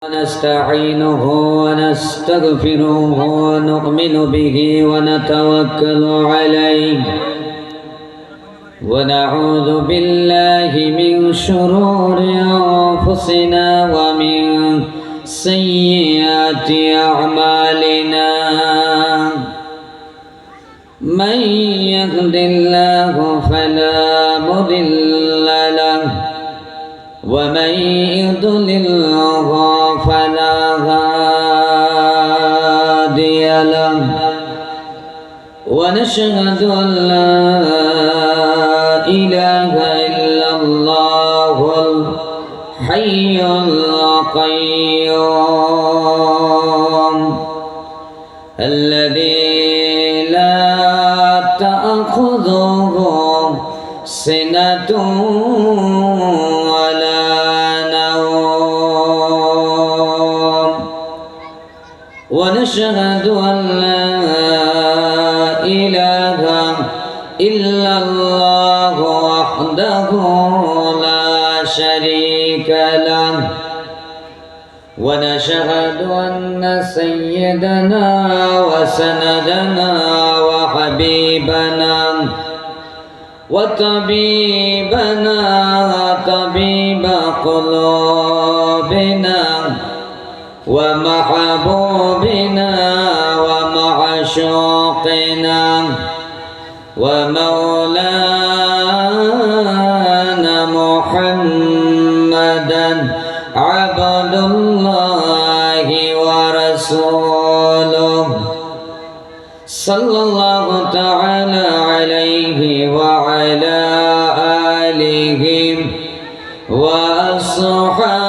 ونستعينه ونستغفره ونؤمن به ونتوكل عليه ونعوذ بالله من شرور أنفسنا ومن سيئات أعمالنا من يهد الله فلا مضل له ومن يضلله فلا هادي له ونشهد أن لا إله إلا الله الحي القيوم الذي لا تأخذه سنة ونشهد أن لا إله إلا الله وحده لا شريك له ونشهد أن سيدنا وسندنا وحبيبنا وطبيبنا وطبيب قلوبنا ومحبوبنا ومعشوقنا ومولانا محمدا عبد الله ورسوله صلى الله تعالى عليه وعلى آله وأصحابه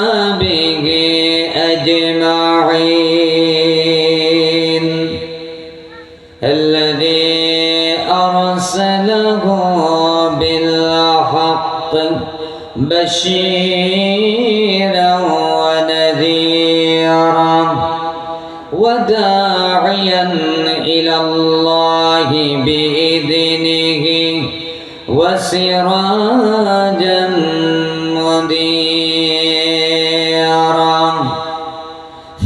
أجمعين الذي أرسله بالحق بشيرا ونذيرا وداعيا إلى الله بإذنه وسراجا منيرا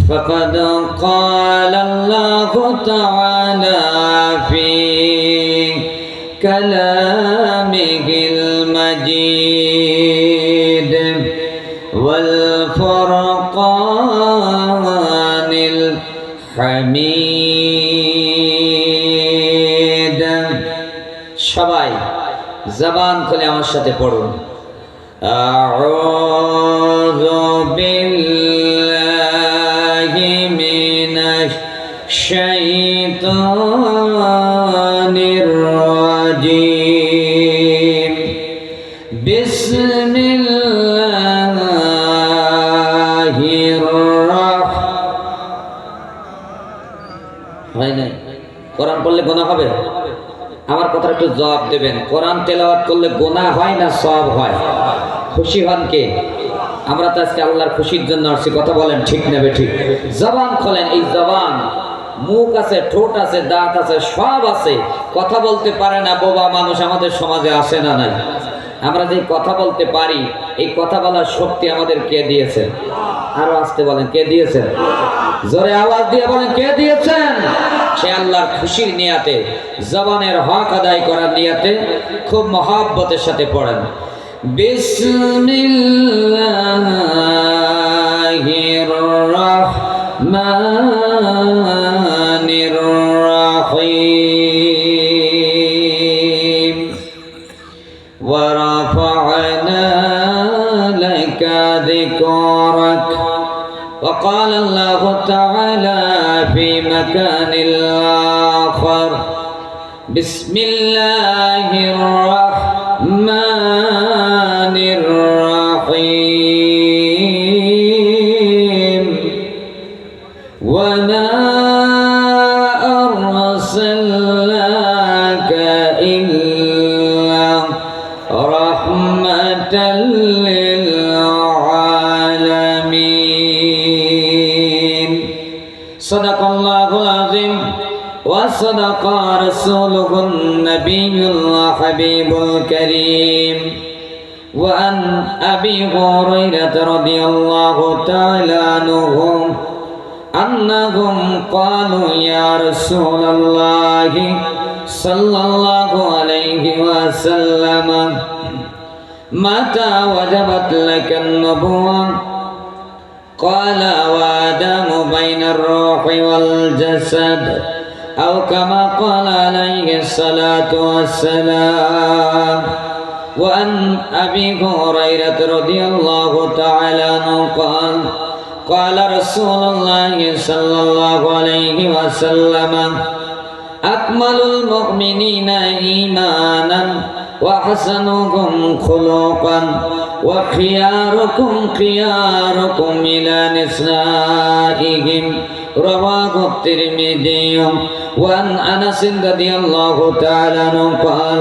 فقد قال الله تعالى في كلامه المجيد والفرقان الحميد সবাই জবান খুলে আমার সাথে পড়ুন আউযু বিল্লাহি মিনাশ শাইতানির রাজিম বিসমিল্লাহির রাহমানির কোরআন পড়লে গুনাহ হবে? আমার কথা একটু জবাব দেবেন। কোরআন তেলাওয়াত করলে গুনাহ হয় না সওয়াব হয়? খুশি হন কে? আমরা তো আজকে আল্লাহর খুশির জন্য আসছি, কথা বলেন ঠিক নেবে ঠিক? জবান খোলেন। এই জবান, মুখ আছে, ঠোঁট আছে, দাঁত আছে, সব আছে, কথা বলতে পারে না বোবা মানুষ আমাদের সমাজে আসে না নাই? আমরা যে কথা বলতে পারি, এই কথা বলার শক্তি আমাদের কে দিয়েছেন? আরো আসতে বলেন, কে দিয়েছেন? জোরে আওয়াজ দিয়ে বলেন, কে দিয়েছেন? সে আল্লাহর খুশির নিয়াতে, জবানের হক আদায় করার নিয়াতে খুব মহব্বতের সাথে পড়েন। বিসমিল্লাহির রাহমানির রাহিম ওয়া রাফা'না লাকা যিকরাক وقال الله تعالى في مكان آخر بسم الله الرحمن الرحيم وما أرسلناك إلا رحمة للعالمين صدق الله العظيم وصدق رسوله النبي الحبيب الكريم وعن أبي هريرة رضي الله تعالى عنه أنهم قالوا يا رسول الله صلى الله عليه وسلم متى وجبت لك النبوة؟ قال وآدم بين الروح والجسد أو كما قال عليه الصلاة والسلام. وعن أبي هريرة رضي الله تعالى عنه قال قال رسول الله صلى الله عليه وسلم أكمل المؤمنين إيمانا وأحسنهم خلقا وخياركم خياركم إلى نسائهم رواه الترمذي. وعن أنس رضي الله تعالى عنه قال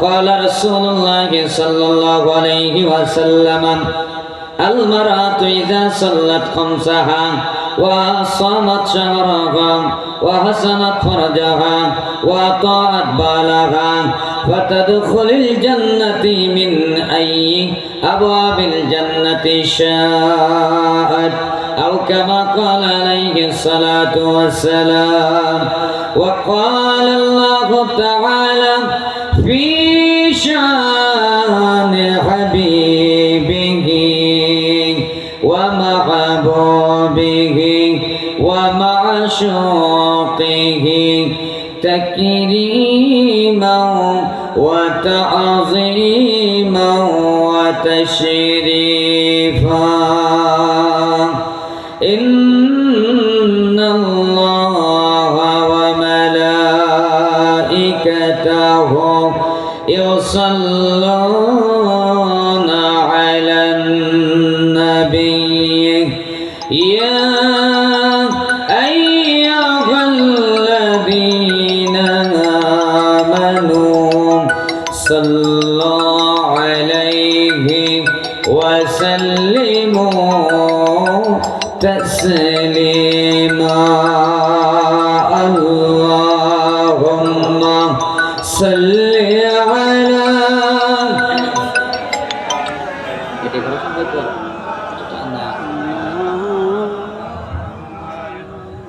قال رسول الله صلى الله عليه وسلم المرأة إذا صلت خمسها وصامت شهرها وحسنت فرجها وأطاعت بالها فتدخل الجنة من أي أبواب الجنة شاءت أو كما قال عليه الصلاة والسلام. وقال الله تعالى في شأن حبيبه ومحبوبه ومعشوقه تكريما وتعظيما وتشريفا إن الله وملائكته يصلون على النبي يا أيها الذين آمنوا صلوا عليه وسلموا تسليما. اللهم صل على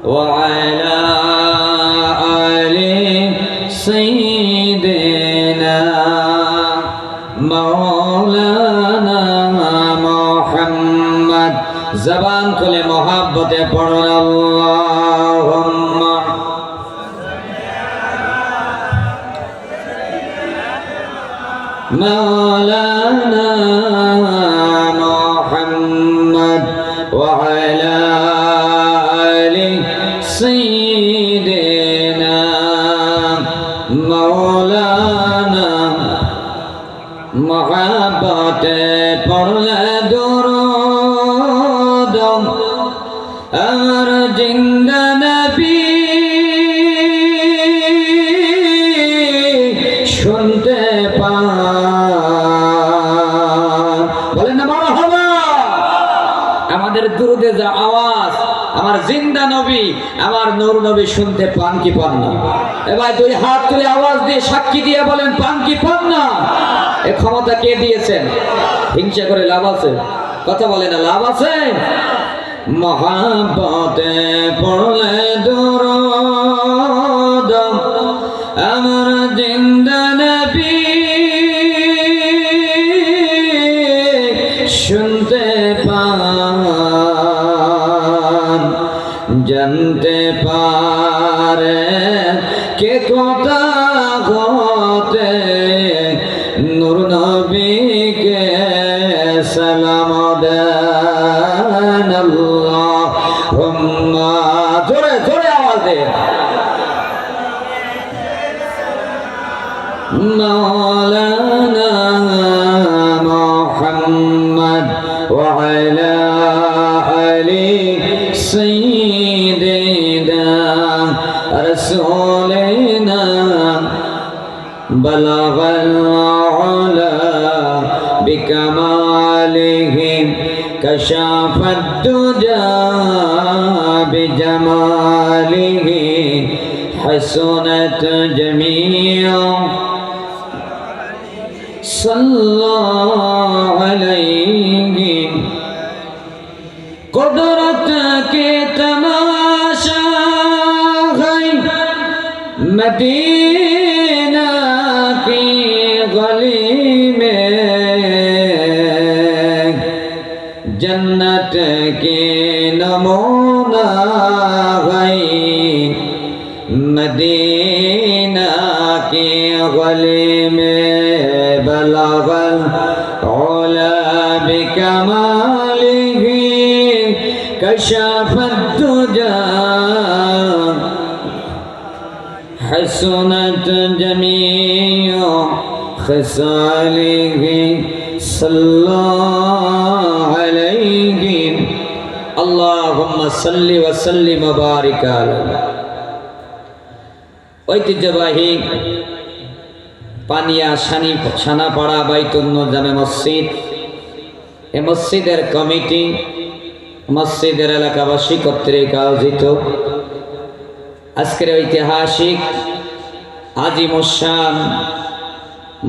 وعلى آل سيدنا مولانا محمد. زبان খুলে মোহাব্বতে পড়ুন আল্লাহুম্মা مولانا محمد وعلى آل سيدنا مولانا محبت পড়লে দরুদ আমার জিন্দা নবী শুনতে পান। বলেন না মারহাবা। আমাদের দুরুদে যা আওয়াজ আমার জিন্দা নবী আমার নূর নবী শুনতে পান কি পান না? এবার দুই হাত তুলে আওয়াজ দিয়ে সাক্ষী দিয়ে বলেন পান কি পান না? এই ক্ষমতা কে দিয়েছেন? হিংসা করে লাভ আছে? কথা বলে না লাভ আছে? মহাব্বতে পড়লে দরুদ আমার জিন্দা নবী শুনতে পান জানতে পারে কে কথা হতে নূর নবীকে সালাম দেন। আল্লাহুম্মা জোরে জোরে আওয়াজ দে مولانا محمد وعلى آل سيدنا رسولنا بلغ العلا بكماله كشف الدجى بجماله حسنت جميع सल्लल्लाहु अलैहि कुदरत के तमाशा है मदीना की गली में जन्नत के नमूना है मदीना की गली में बलगल औला बिकमालिही कशफत दुजा हसनत जमीउ खसालिही सल्लल्लाहु अलैहि अल्लाहुम्मा सल्लि व सल्लिम व बारिक अलैहि। ঐতিহ্যবাহী পানিয়া সানাপাড়া বাইতুন জামে মসজিদ, এই মসজিদের কমিটি, মসজিদের এলাকাবাসী কর্তৃক আয়োজিত আজকের ঐতিহাসিক আজিমুশান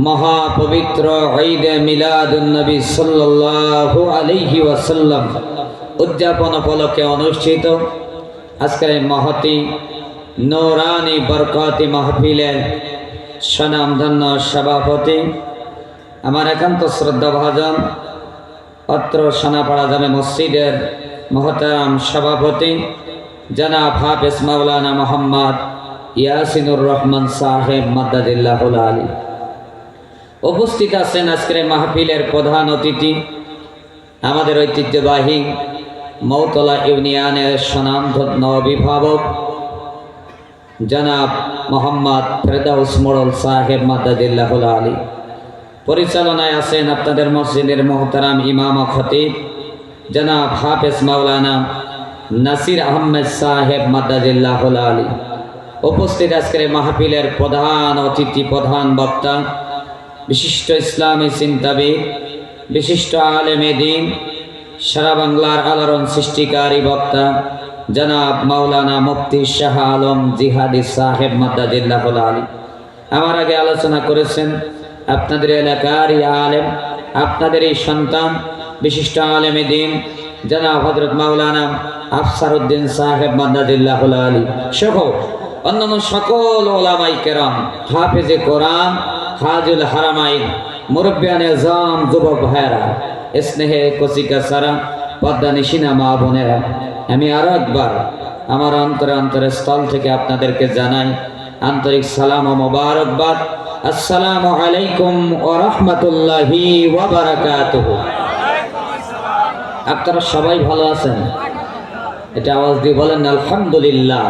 মহাপবিত্র ঈদে মিলাদুন নবী সাল্লাল্লাহু আলাইহি ওয়াসাল্লাম উদযাপন উপলক্ষে অনুষ্ঠিত আজকের এই মহতি নূরানি বরকতি মাহফিলের স্বনামধন্য সভাপতি আমার একান্ত শ্রদ্ধাভাজন অত্র সানাপাড়া জামে মসজিদের মহতারাম সভাপতি জনাব হাফেজ মাওলানা মোহাম্মদ ইয়াসিনুর রহমান সাহেব মাদ্দাদিল্লাহুল আলী। উপস্থিত আছেন আজকের মাহফিলের প্রধান অতিথি আমাদের ঐতিহ্যবাহী মৌতলা ইউনিয়নের স্বনামধন্য অভিভাবক জনাব মোহাম্মদ ফেরদাউস মোড়ল সাহেব মাদ্দাদিল্লাহুল আলী। পরিচালনায় আছেন আপনাদের মসজিদের মোহতারাম ইমাম ও খতিব জনাব হাফেজ মাওলানা নাসির আহমেদ সাহেব মাদ্দাদিল্লাহুল আলী। উপস্থিত আজকের মাহফিলের প্রধান অতিথি, প্রধান বক্তা, বিশিষ্ট ইসলামী চিন্তাবিদ, বিশিষ্ট আলেমে দ্বীন, সারা বাংলার আলোড়ন সৃষ্টিকারী বক্তা জনাব মাওলানা মুফতি শাহ আলম জিহাদি সাহেব মাদ্দাদিল্লাহুল আলী। আমার আগে আলোচনা করেছেন আপনাদের এলাকারই আলেম, আপনাদের এই সন্তান, বিশিষ্ট আলেমে দ্বীন জনাব হযরত মাওলানা আফসারউদ্দিন সাহেব মাদ্দাদিল্লাহুল আলী সহ অন্যান্য সকল ওলামাই কেরাম, হাফেজে কোরআন, হাজুল হারামাইন, মুরব্বিয়ানে জাম, যুবক ভাইয়েরা, স্নেহে কচিকা সারা, পদ্মা নিশিনা মা বোনেরা, আমি আরো একবার আমার অন্তরের স্থল থেকে আপনাদেরকে জানাই আন্তরিক সালাম ও মোবারকবাদ। আসসালামু আলাইকুম ওয়া রাহমাতুল্লাহি ওয়া বারাকাতুহু। আপনারা সবাই ভালো আছেন? এটা আওয়াজ দিয়ে বলেন আলহামদুলিল্লাহ।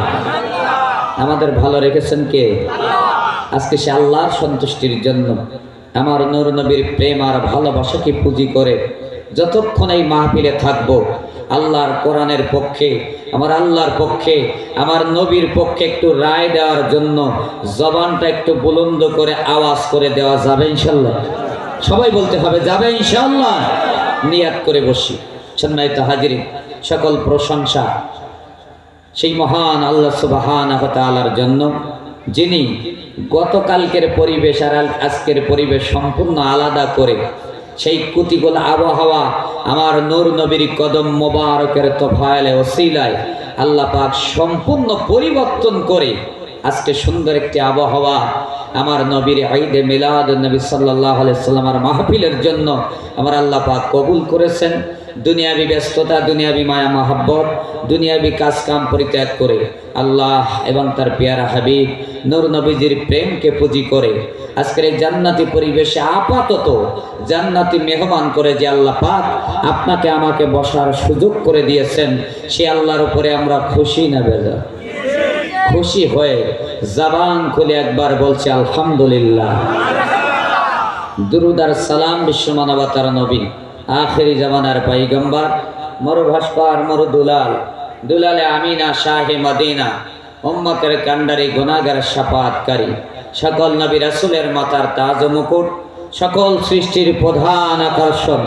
আমাদের ভালো রেখেছেন কে? আজকে সে আল্লাহর সন্তুষ্টির জন্য আমার নূর নবীর প্রেম আর ভালোবাসাকে পুঁজি করে যতক্ষণ এই মাহফিলে থাকবো আল্লাহর কোরআনের পক্ষে, আমার আল্লাহর পক্ষে, আমার নবীর পক্ষে একটু রায় দেওয়ার জন্য জবানটা একটু বুলন্দ করে আওয়াজ করে দেওয়া যাবে ইনশাল্লাহ? সবাই বলতে হবে যাবে ইনশাল্লাহ। নিয়াত করে বসি। সম্মানিত হাজিরিন, সকল প্রশংসা সেই মহান আল্লাহ সুবহানাহু ওয়া তাআলার জন্য, যিনি গতকালকের পরিবেশ আর আজকের পরিবেশ সম্পূর্ণ আলাদা করে সেই প্রতিকূল আবহাওয়া আমার নূর নবীর কদম মোবারকের তোফায়েলে ওসিলায় আল্লাহ পাক সম্পূর্ণ পরিবর্তন করে আজকে সুন্দর একটি আবহাওয়া আমার নবীর ঈদে মিলাদুন নবী সাল্লাল্লাহু আলাইহি সাল্লামের মাহফিলের জন্য আমার আল্লাহ পাক কবুল করেছেন। দুনিয়াবি ব্যস্ততা, দুনিয়াবি মায়া মহব্বত, দুনিয়াবি কাজ কাম পরিত্যাগ করে আল্লাহ এবং তার পেয়ারা হাবিব নূর নবীজির প্রেমকে পুঁজি করে আজকের এই জান্নাতি পরিবেশে আপাতত জান্নাতি মেহমান করে যে আল্লাহ পাক আপনাকে আমাকে বসার সুযোগ করে দিয়েছেন, সে আল্লাহর উপরে আমরা খুশি না বেজার? খুশি হয়ে জবান খুলে একবার বলছি আলহামদুলিল্লাহ। দুরুদ আর সালাম বিশ্ব মানবতার নবী, আখেরি জামানার পয়গম্বর, মরুভাস্কর, মরুদুলাল, দুলালে আমিনা, শাহে মদিনা, উম্মতের কান্ডারি, গুনাহগার শাফাআতকারী, সকল নবী রাসূলের মাথার তাজ ও মুকুট, সকল সৃষ্টির প্রধান আকর্ষণ,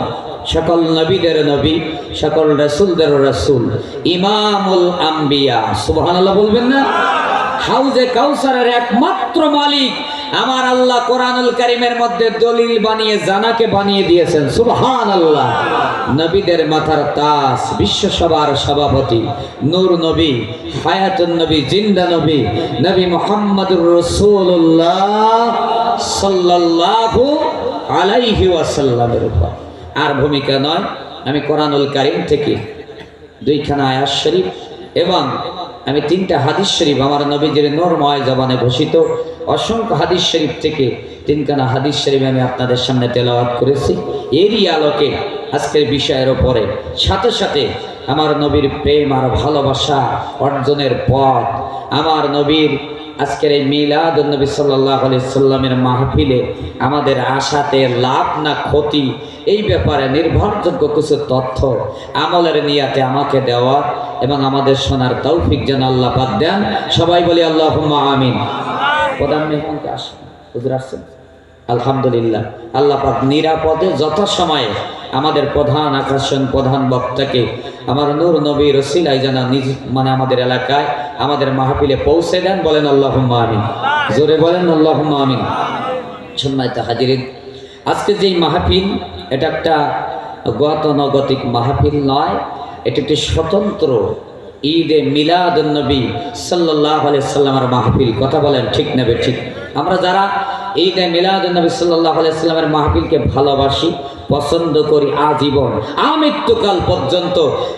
সকল নবীদের নবী, সকল রাসূলদের রাসূল, ইমামুল আম্বিয়া, সুবহানাল্লাহ বলবেন না? হাউজে কাউসারের একমাত্র মালিক আমার আল্লাহ কোরআনুল কারীমের মধ্যে দলিল বানিয়ে জানাকে বানিয়ে দিয়েছেন। সুবহানাল্লাহ। নবীদের মাথার তাজ, বিশ্ব সভার সভাপতি নূর নবী, হায়াতুন নবী, জিন্দা নবী, নবী মুহাম্মদুর রাসূলুল্লাহ সাল্লাল্লাহু আলাইহি ওয়াসাল্লামের উপর। আর ভূমিকা নয়, আমি কোরআনুল কারীম থেকে 2খানা আয়াত শরীফ এবং আমি 3টা হাদিস শরীফ আমার নবীজির নূরময় জবানে ঘোষিত অসংখ্য হাদিস শরীফ থেকে 3খানা হাদিস শরীফ আমি আপনাদের সামনে তেলাওয়াত করেছি। এরই আলোকে আজকের বিষয়ের ওপরে সাথে সাথে আমার নবীর প্রেম আর ভালোবাসা অর্জনের পথ, আমার নবীর আজকের এই মিলাদুন নবী সাল্লাল্লাহু আলাইহি সাল্লামের মাহফিলে আমাদের আশাতে লাভ না ক্ষতি, এই ব্যাপারে নির্ভরযোগ্য কিছু তথ্য আমলের নিয়াতে আমাকে দেওয়া এবং আমাদের শোনার তৌফিক যেন আল্লাহ পাক দেন। সবাই বলি আল্লাহুম্মা আমিন। প্রধান মেহমানকে আসেন, হুজুর আসছেন, আলহামদুলিল্লাহ। আল্লাহ পাক নিরাপদে যথাসময়ে আমাদের প্রধান আকর্ষণ, প্রধান বক্তাকে আমার নূর নবীর ওসিলায় যেন নিজ আমাদের এলাকায় আমাদের মাহফিলে পৌঁছে দেন। বলেন আল্লাহুম্মা আমিন, জোরে বলেন আল্লাহুম্মা আমিন। সম্মানিত হাজিরিন, আজকে যেই মাহফিল, এটা একটা গতানুগতিক মাহফিল নয়, এটা একটি স্বতন্ত্র ঈদে মিলাদুন নবী সাল্লাল্লাহু আলাইহি সাল্লামের মাহফিল। কথা বলেন ঠিক না ঠিক? আমরা যারা ঈদে মিলাদুন নবী সাল্লাল্লাহু আলাইহি সাল্লামের মাহফিলকে ভালোবাসি, পছন্দ করি, আজীবন আমৃত্যুকাল পর্যন্ত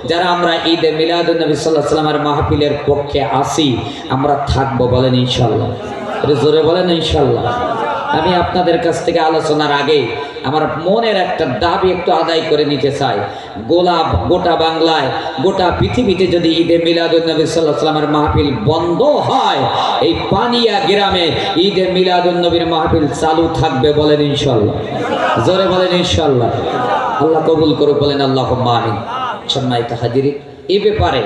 যারা আমরা ঈদে মিলাদুন নবী সাল্লাল্লাহু আলাইহি সাল্লামের মাহফিলের পক্ষে আসি, আমরা থাকবো। বলেন ইনশাআল্লাহ, জোরে বলেন ইনশাআল্লাহ। আমি আপনাদের কাছ থেকে আলোচনার আগে আমার মনের একটা দাবি একটু আদায় করে নিতে চাই। গোটা বাংলায়, গোটা পৃথিবীতে যদি ঈদে মিলাদুন নবী সাল্লাল্লাহু আলাইহি ওয়াসাল্লামের মাহফিল বন্ধ হয়, এই পানিয়া গ্রামে ঈদে মিলাদুন নবীর মাহফিল চালু থাকবে। বলেন ইনশাআল্লাহ, জোরে বলেন ইনশাআল্লাহ। আল্লাহ কবুল করুক, বলেন আল্লাহুম্মা আমিন। সম্মানিত হাজিরিন, এই ব্যাপারে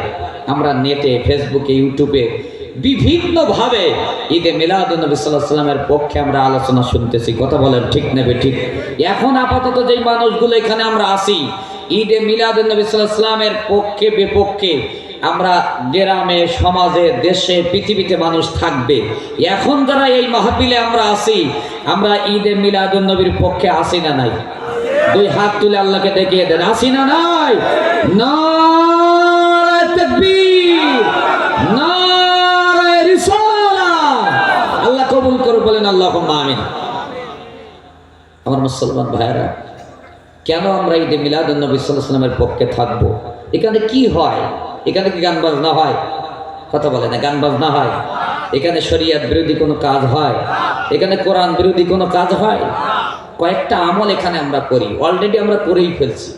আমরা নেটে, ফেসবুকে, ইউটিউবে বিভিন্নভাবে ঈদে মিলাদুন নবী সাল্লাল্লাহু আলাইহি ওয়াসাল্লামের পক্ষে আমরা আলোচনা শুনতেছি। কথা বলেন ঠিক নেবে ঠিক? এখন আপাতত যেই মানুষগুলো এখানে আমরা আসি, ঈদে মিলাদুন নবী সাল্লাল্লাহু আলাইহি ওয়াসাল্লামের পক্ষে বিপক্ষে আমরা গ্রামে, সমাজে, দেশে, পৃথিবীতে মানুষ থাকবে। এখন যারা এই মাহফিলে আমরা আসি, আমরা ঈদে মিলাদুন নবীর পক্ষে আসি না নাই? 2 হাত তুলে আল্লাহকে দেখিয়ে দেন, আসি না নাই? নারে তাকবীর, নারে রিসালাত। আল্লাহ কবুল করুন, বলেন আল্লাহুম্মা আমিন। আমার মুসলমান ভাইরা, কেন আমরা ঈদে মিলাদুন নবী সাল্লাল্লাহু আলাইহি ওয়াসাল্লামের পক্ষে থাকবো? এখানে কি হয়? এখানে কি গান বাজনা হয়? কথা বলে না, গান বাজনা হয়? এখানে শরীয়ত বিরোধী কোনো কাজ হয়? এখানে কোরআন বিরোধী কোনো কাজ হয়? কয়েকটা আমল এখানে আমরা করি, অলরেডি আমরা করেই ফেলছি।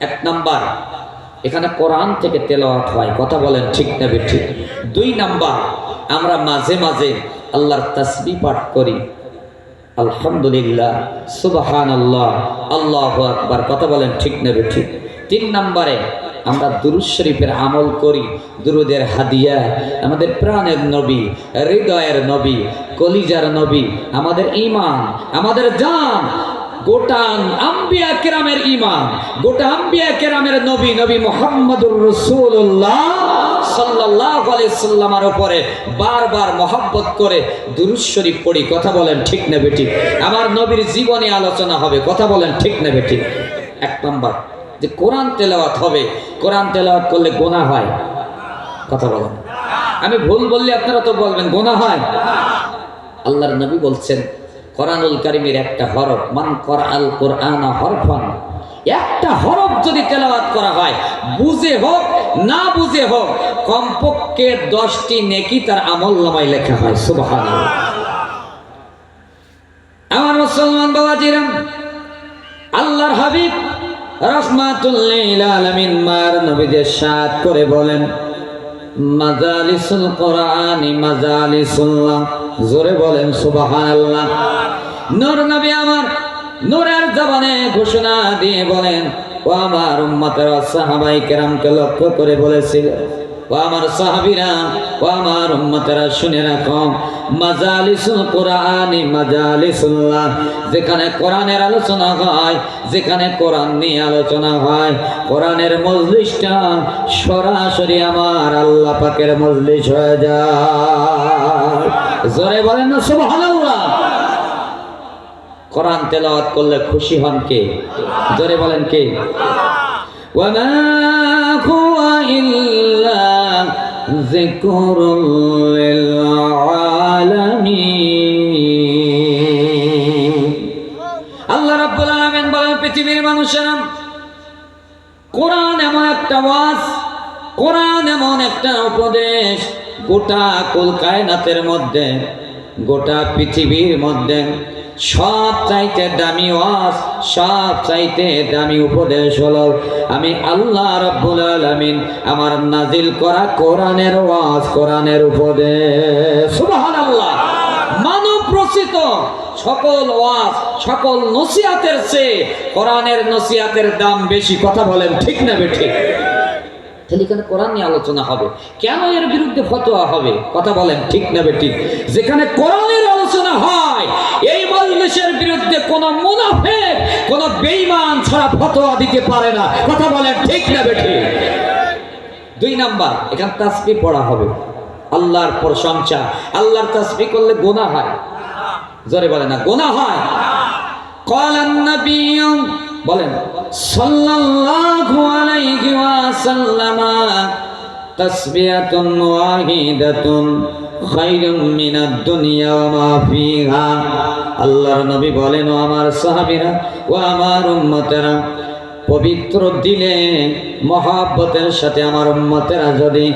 1 নাম্বার, এখানে কোরআন থেকে তেলাওয়াত হয়। কথা বলেন ঠিক না ঠিক? 2 নাম্বার, আমরা মাঝে মাঝে আল্লাহর তাসবিহ পাঠ করি, আলহামদুলিল্লাহ, সুবহানাল্লাহ, আল্লাহু আকবার। কথা বলেন ঠিক না ঠিক? 3 নম্বরে আমরা দুরূদ শরীফের আমল করি, দুরুদের হাদিয়া আমাদের প্রাণের নবী, হৃদয়ের নবী, কলিজার নবী, আমাদের ঈমান, আমাদের জান, গোটা আম্বিয়া কেরামের ঈমান, গোটা আম্বিয়া কেরামের নবী, নবী মুহাম্মদুর রাসূলুল্লাহ সাল্লাল্লাহু আলাইহি সাল্লামের উপরে বারবার মহব্বত করে দুরূদ শরীফ পড়ি। কথা বলেন ঠিক না ঠিক? আমার নবীর জীবনে আলোচনা হবে। কথা বলেন ঠিক না ঠিক? 1 নম্বর, যে কোরআন তেলাওয়াত হবে। কোরআন তেলাওয়াত করলে গুনাহ হয়? কথা বলেন। আমি ভুল বললে আপনারা তো বলবেন গুনাহ হয়। আল্লাহর নবী বলছেন, কোরআনুল কারীমের একটা হরফ, মান করাআল কোরআনা হরফান, একটা হরফ যদি তেলাওয়াত করা হয়, বুঝে হোক না বুঝে হোক, কমপক্ষে 10টি নেকি তার আমলনামায় লেখা হয়। সুবহানাল্লাহ। আমার মুসলমান বাবাজিরা, আল্লাহর হাবিব রাহমাতুল লিল আলামিন মার নবীকে সাদ করে বলেন, মাজালিসুল কোরআনি মাজালিসুল্লাহ। জোরে বলেন সুবহানাল্লাহ। নূর নবী আমার নূরের জবানে ঘোষণা দিয়ে বলেন, ও আমার উম্মতের সাহাবায়ে কেরামকে লক্ষ্য করে বলেছিল, ও আমার সাহাবীরা, ও আমার উম্মতেরা শুনে রাখো, মাজালিসুল কোরআনি মাজালিসুল্লাহ, যেখানে কোরআনের আলোচনা হয়, যেখানে কোরআন নিয়ে আলোচনা হয়, কোরআনের মজলিসটা সরাসরি আমার আল্লাহ পাকের মজলিস হয়ে যায়। জোরে বলেন না সুবহানাল্লাহ। কোরআন তেলাওয়াত করলে খুশি হন কে? জোরে বলেন কে? ওয়া মা হুয়া ইল্লা যিকরুল লিল আলামিন। আল্লাহ রাব্বুল আলামিন বলেন, পৃথিবীর মানুষেরা, কোরআন এমন একটা ওয়াজ, কোরআন এমন একটা উপদেশ, গোটা কুল কায়নাতের মধ্যে, গোটা পৃথিবীর মধ্যে সব চাইতে দামি ওয়াজ, সব চাইতে দামি উপদেশ হলো আমি আল্লাহ রাব্বুল আলামিন আমার নাজিল করা কোরআনের ওয়াজ, কোরআনের উপদেশ। সুবহানাল্লাহ। মানব রচিত সকল ওয়াজ, সকল নসিহতের চেয়ে কোরআনের নসিহতের দাম বেশি। কথা বলেন ঠিক না বেঠিক? তাহলে এখানে কোরআন নিয়ে আলোচনা হবে, কেন এর বিরুদ্ধে ফতোয়া হবে? কথা বলেন ঠিক না বেঠিক? যেখানে কোরআনের আলোচনা হয়, এই মজলিসের বিরুদ্ধে কোন মুনাফিক, কোন বেঈমান ছাড়া ফতোয়া দিতে পারে না। কথা বলেন ঠিক না বেঠিক? 2 নাম্বার, এখানে তাসবিহ পড়া হবে, আল্লাহর প্রশংসা। আল্লাহর তাসবিহ করলে গুনাহ হয়? জোরে বলেন না, গুনাহ হয়। ক্বালান নাবিয়্যু, বলেন, সাল্লাল্লাহু আলাইহি ওয়াসাল্লাম, তাসবিহাতুন ওয়াহিদাতুন খায়রুম মিনাদ দুনিয়া ওয়া মা ফিহা। আল্লাহর নবী বলেন, ও আমার সাহাবীরা, ও আমার উম্মতেরা, পবিত্র দিলে মহব্বতের সাথে আমার উম্মতেরা যদি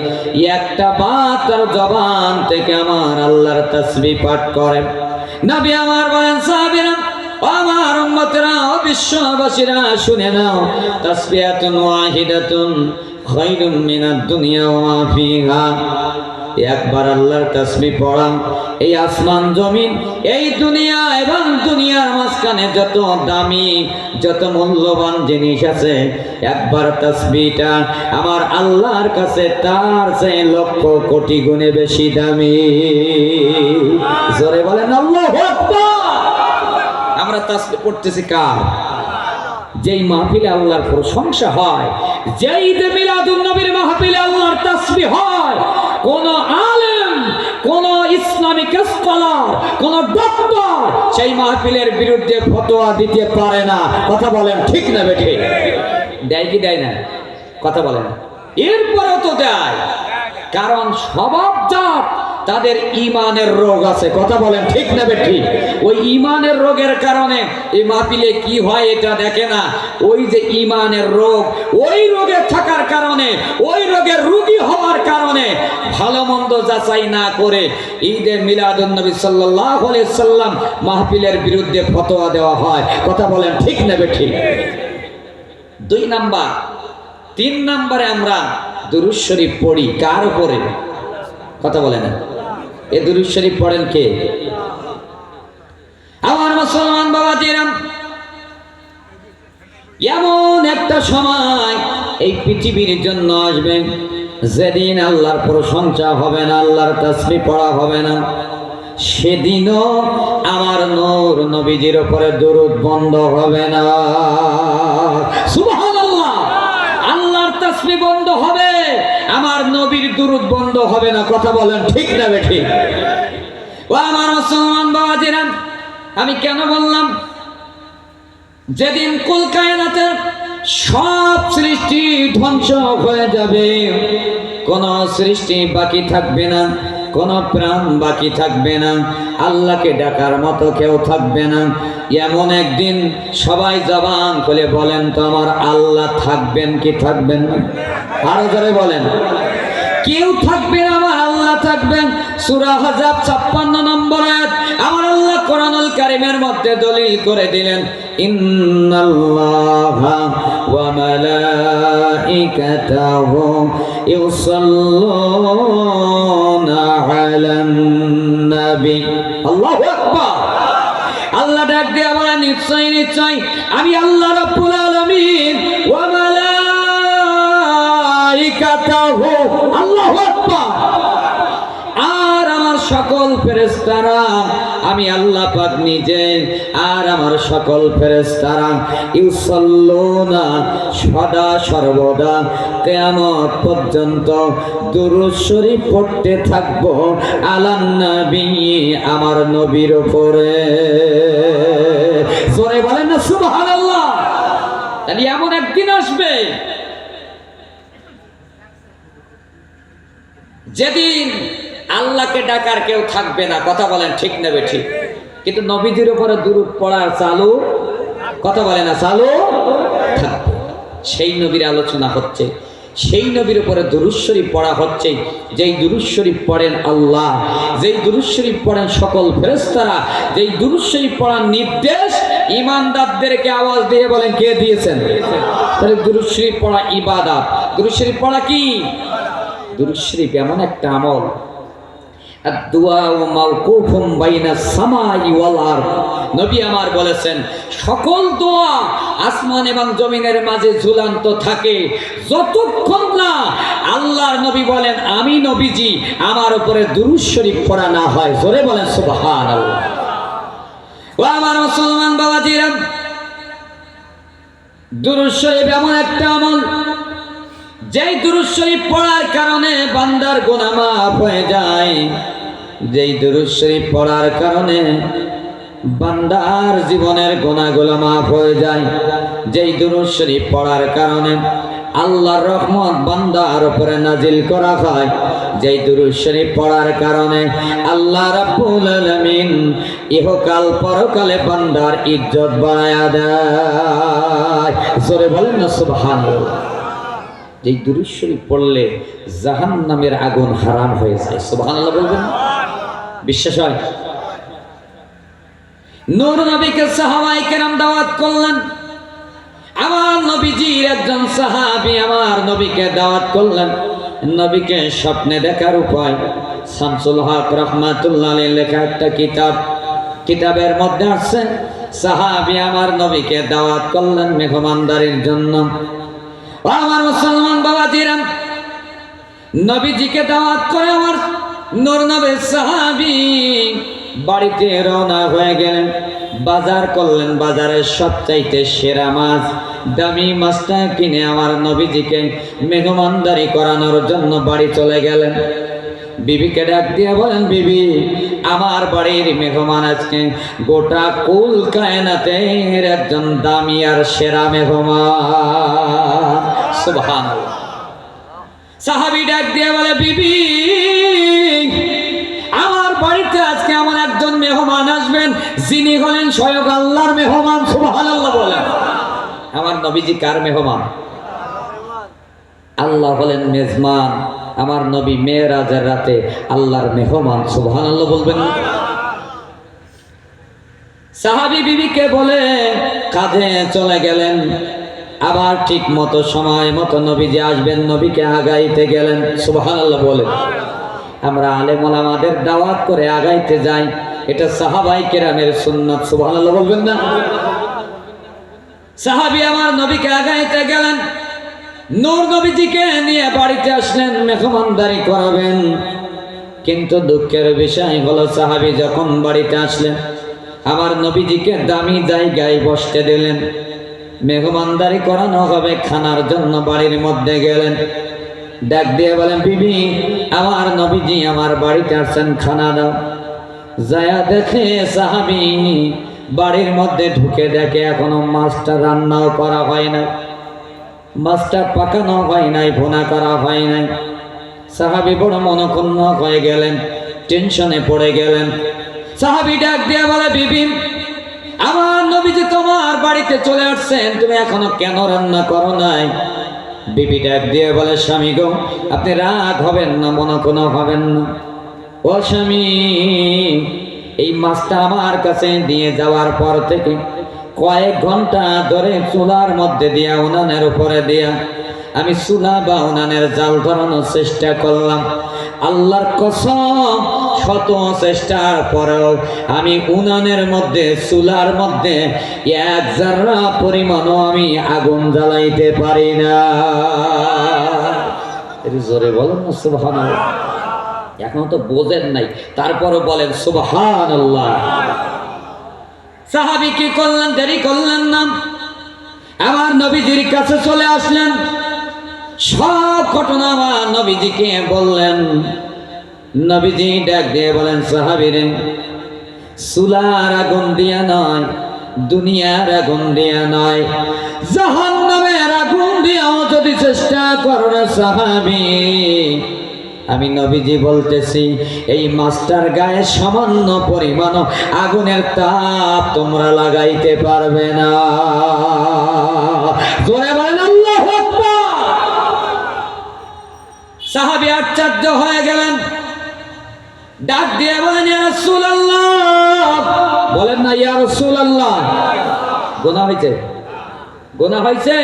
একটা বার তার জবান থেকে আমার আল্লাহর তাসবিহ পাঠ করে, নবী আমার বলেন, সাহাবীরা, আমার উম্মতেরা, বিশ্ববাসীরা শুনে নাও, তাসবিহাতুন ওয়াহিদাতুন খায়রুম মিনাদ দুনিয়া ওয়া মা ফিহা। একবার আল্লাহর তাসবিহ পড়া, এই আসমান জমিন, এই দুনিয়া এবং দুনিয়ার মাঝখানে যত দামি, যত মূল্যবান জিনিস আছে, একবার তাসবিহটা আমার আল্লাহর কাছে তার চেয়ে লক্ষ কোটি গুণে বেশি দামি। জোরে বলেন আল্লাহু আকবার। আমরা তাসবিহ পড়তেছি কার? যেই মাহফিলে আল্লাহর প্রশংসা হয়, যেই ঈদে মিলাদুন নবীর মাহফিলে আল্লাহর তাসবিহ হয়, কোন আলেম, কোন ইসলামিক স্কলার, কোন ডক্টর সেই মাহফিলের বিরুদ্ধে ফতোয়া দিতে পারে না। কথা বলেন ঠিক না বেঠিক? দেয় কি দেয় না? কথা বলেন। এরপরেও তো দেয়, কারণ স্বভাবজাত তাদের ঈমানের রোগ আছে। কথা বলেন ঠিক না বেঠিক? ওই ঈমানের রোগের কারণে এই মাহফিলে কি হয় এটা দেখে না। ওই যে ঈমানের রোগ, ওই রোগে থাকার কারণে, ওই রোগের রোগী হওয়ার কারণে ভালো মন্দ যাচাই না করে ঈদে মিলাদুন নবী সাল্লাল্লাহু আলাইহি সাল্লাম মাহফিলের বিরুদ্ধে ফতোয়া দেওয়া হয়। কথা বলেন ঠিক না বেঠিক? 2 নাম্বার। 3 নাম্বারে আমরা দুরূদ শরীফ পড়ি কার উপরে? কথা বলেন। এই দুরূদ শরীফ পড়েন কে? আমার মুসলমান বাবাজিরা, এমন একটা সময় এই পৃথিবীর জন্য আসবে যেদিন আল্লাহর প্রশংসা হবে না, আল্লাহর তাসবিহ পড়া হবে না। সেদিনও আমার নূর নবীজির উপরে দুরূদ বন্ধ হবে না। সুবহানাল্লাহ। আল্লাহর তাসবিহ বন্ধ হবে, আমার নবীর দুরূদ বন্ধ হবে না। কথা বলেন ঠিক না বেঠিক? ও আমার মুসলমান বাবাজিরা, আমি কেন বললাম যেদিন কুল কায়নাতের সব সৃষ্টি ধ্বংস হয়ে যাবে, কোন সৃষ্টি বাকি থাকবে না, কোন প্রাণ বাকি থাকবে না, আল্লাহকে ডাকার মতো কেউ থাকবে না, এমন একদিন সবাই জবান খুলে বলেন তো আমার আল্লাহ থাকবেন কি থাকবেন না? আরো জোরে বলেন। কেউ থাকবেন, আমার আল্লাহ থাকবেন। সূরা আহজাব 56 নম্বর আয়াত আমার আল্লাহ কোরআনুল কারীমের মধ্যে দলিল করে দিলেন, ইন্নাল্লাহা ওয়া মালাইকাতাহু ইউসাল্লুনা আলান নবী। আল্লাহু আকবার। আল্লাহ ডাক দিয়ে বলেন, নিশ্চয় নিশ্চয় আমি আল্লাহ রাব্বুল আলামিন ওয়া মালাইকাতাহু, আল্লাহু মোহাব্বত। আর আমার সকল ফেরেশতারা, আমি আল্লাহ পাক নিজে আর আমার সকল ফেরেশতারা ইউসাল্লুনা সদা সর্বদা কিয়ামত পর্যন্ত দুরূদ শরীফ পড়তে থাকবো আলান নবী, আমার নবীর উপরে। জোরে বলেন না সুবহানাল্লাহ। তাহলে এমন একদিন আসবে যেদিন আল্লাহকে ডাকার কেউ থাকবে না। কথা বলেন ঠিক না বেঠিক? কিন্তু নবীজির উপরে দুরূদ পড়ার চালু, কথা বলে না, চালু থাকবে। সেই নবীর আলোচনা হচ্ছে, সেই নবীর উপরে দুরূদ শরীফ পড়া হচ্ছে। যেই দুরূদ শরীফ পড়েন আল্লাহ, যেই দুরূদ শরীফ পড়েন সকল ফেরেশতারা, যেই দুরূদ শরীফ পড়ার নির্দেশ ঈমানদারদেরকে আওয়াজ দিয়ে বলেন কে দিয়েছেন? তাহলে দুরূদ শরীফ পড়া ইবাদত। দুরূদ শরীফ পড়া কি? দুরূদ শরীফ এমন একটা আমল, আদ-দুআউ মাওকুফুম বাইনাস সামাই ওয়াল আরদ। নবী আমার বলেছেন সকল দোয়া আসমান এবং জমিনের মাঝে ঝুলন্ত থাকে যতক্ষণ না আল্লাহর নবী বলেন আমি নবীজি আমার উপরে দুরূদ শরীফ পড়া না হয়। জোরে বলেন সুবহানাল্লাহ। ও আমার মুসলমান বাবাজিরা, দুরূদ শরীফ এমন একটা আমল, যেই দুরূদ শরীফ পড়ার কারণে বান্দার গুনাহ মাফ হয়ে যায়। যেই দুরূদ শরীফ পড়ার কারণে বান্দার জীবনের গুনাহগুলো মাফ হয়ে যায়। যেই দুরূদ শরীফ পড়ার কারণে আল্লাহর রহমত বান্দার উপরে নাজিল করা হয়। যেই দুরূদ শরীফ পড়ার কারণে আল্লাহ রাব্বুল আলামিন ইহকাল পরকালে বান্দার ইজ্জত বাড়ায়া দেয়। জোরে বলেন না সুবহানাল্লাহ। যেই দুরূদ শরীফ পড়লে জাহান্নামের আগুন হারাম হয়ে যায়। সুবহানাল্লাহ বলবেন? বিশ্বাস হয়? নূর নবীকে সাহাবায়ে কেরাম দাওয়াত করলেন। আমার নবীজির একজন সাহাবী আমার নবীকে দাওয়াত করলেন। নবীকে স্বপ্নে দেখার উপায় শামসুল হক রাহমাতুল্লাহ আলাইহি লেখা একটা কিতাব, কিতাবের মধ্যে আছে সাহাবী আমার নবীকে দাওয়াত করলেন মেহমানদারির জন্য। আমার মুসলমান বাবাজিরা, নবীজিকে দাওয়াত করে আমার নূর নবীর সাহাবী বাড়িতে রওনা হয়ে গেলেন। বাজার করলেন, বাজারের সবচাইতে সেরা মাছ, দামি মাছটা কিনে আমার নবীজিকে মেহমানদারি করানোর জন্য বাড়ি চলে গেলেন। বিবিকে ডাক দিয়ে বলেন, বিবি আমার বাড়ির মেহমান আজকে গোটা কুল কায়নাতের একজন দামি আর সেরা মেহমান। সুবহানাল্লাহ। সাহাবী ডাক দিয়ে বলে, বিবি আমার বাড়িতে আজকে এমন একজন মেহমান আসবেন যিনি হলেন স্বয়ং আল্লাহর মেহমান। সুবহানাল্লাহ বলেন। আমার নবীজি কার মেহমান? আল্লাহ হলেন মেজবান। আমার নবী মেরাজের রাতে আল্লাহর মেহমান। সুবহানাল্লাহ বলবেন না? সাহাবী বিবিকে বলে কাজে চলে গেলেন। আবার ঠিক মতো সময় মতো নবীজি আসবেন, নবীকে আগাইতে গেলেন। সুবহানাল্লাহ বলেন। আমরা আলেম ওলামাদের দাওয়াত করে আগাইতে যাই, এটা সাহাবায়ে কেরামের সুন্নাত। সুবহানাল্লাহ বলবেন না? সাহাবী আমার নবীকে আগাইতে গেলেন, নূর নবীজিকে নিয়ে বাড়িতে আসলেন, মেহমানদারি করাবেন। কিন্তু দুঃখের বিষয় হলো সাহাবী যখন বাড়িতে আসলেন আমার নবীজিকে দামি জায়গায় বসতে দিলেন। মেহমানদারি করানো হবে খানার জন্য বাড়ির মধ্যে গেলেন। ডাক দিয়ে বলেন, বিবি আমার নবীজি আমার বাড়িতে আসছেন, খানা দাও। যায়া দেখে সাহাবী বাড়ির মধ্যে ঢুকে দেখে এখনো মাছটা রান্নাও করা হয় না, মাছটা পাকানো হয় নাই, ভুনা করা হয় নাই। সাহাবী বড় মনক্ষুণ্ণ হয়ে গেলেন, টেনশনে পড়ে গেলেন। সাহাবী ডাক দিয়ে বলে, বিবি আমার নবীজি তোমার বাড়িতে চলে আসছেন, তুমি এখনো কেন রান্না করো নাই? বিবি ডাক দিয়ে বলে, স্বামী গো আপনি রাগ হবেন না, মনক্ষুণ্ণ হবেন না। ও স্বামী, এই মাছটা আমার কাছে দিয়ে যাওয়ার পর থেকে কয়েক ঘন্টা ধরে চুলার মধ্যে দিয়া, উনানের উপরে দিয়া আমি চুলা বা উনানের জাল ধরানোর চেষ্টা করলাম। আল্লাহর কসম শত চেষ্টার পরেও আমি উনানের মধ্যে, চুলার মধ্যে এক জাররা পরিমাণও আমি আগুন জ্বালাইতে পারি না। একটু জোরে বলেন না সুবহানাল্লাহ। এখন তো বোঝেন নাই, তারপরও বলেন সুবহানাল্লাহ। সাহাবী কি করলেন? দেরি করলেন না, আমার নবীজির কাছে চলে আসলেন, সব ঘটনা আমার নবীজিকে বললেন। নবীজি ডাক দিয়ে বলেন, সাহাবীরে, চুলার আগুন দিয়া নয়, দুনিয়ার আগুন দিয়া নয়, জাহান্নামের আগুন দিয়াও যদি চেষ্টা করো না সাহাবী, আমি নবীজি বলতেছি এই মাছটার গায়ে সামান্য পরিমাণ আগুনের তাপ তোমরা লাগাইতে পারবে না। জোরে বলেন আল্লাহু আকবার। সাহাবী আশ্চর্য হয়ে গেলেন, ডাক দিয়ে বলেন, ইয়া রাসূলুল্লাহ। বলেন না ইয়া রাসূলুল্লাহ। গুনাহ হয়েছে? গুনাহ হয়েছে?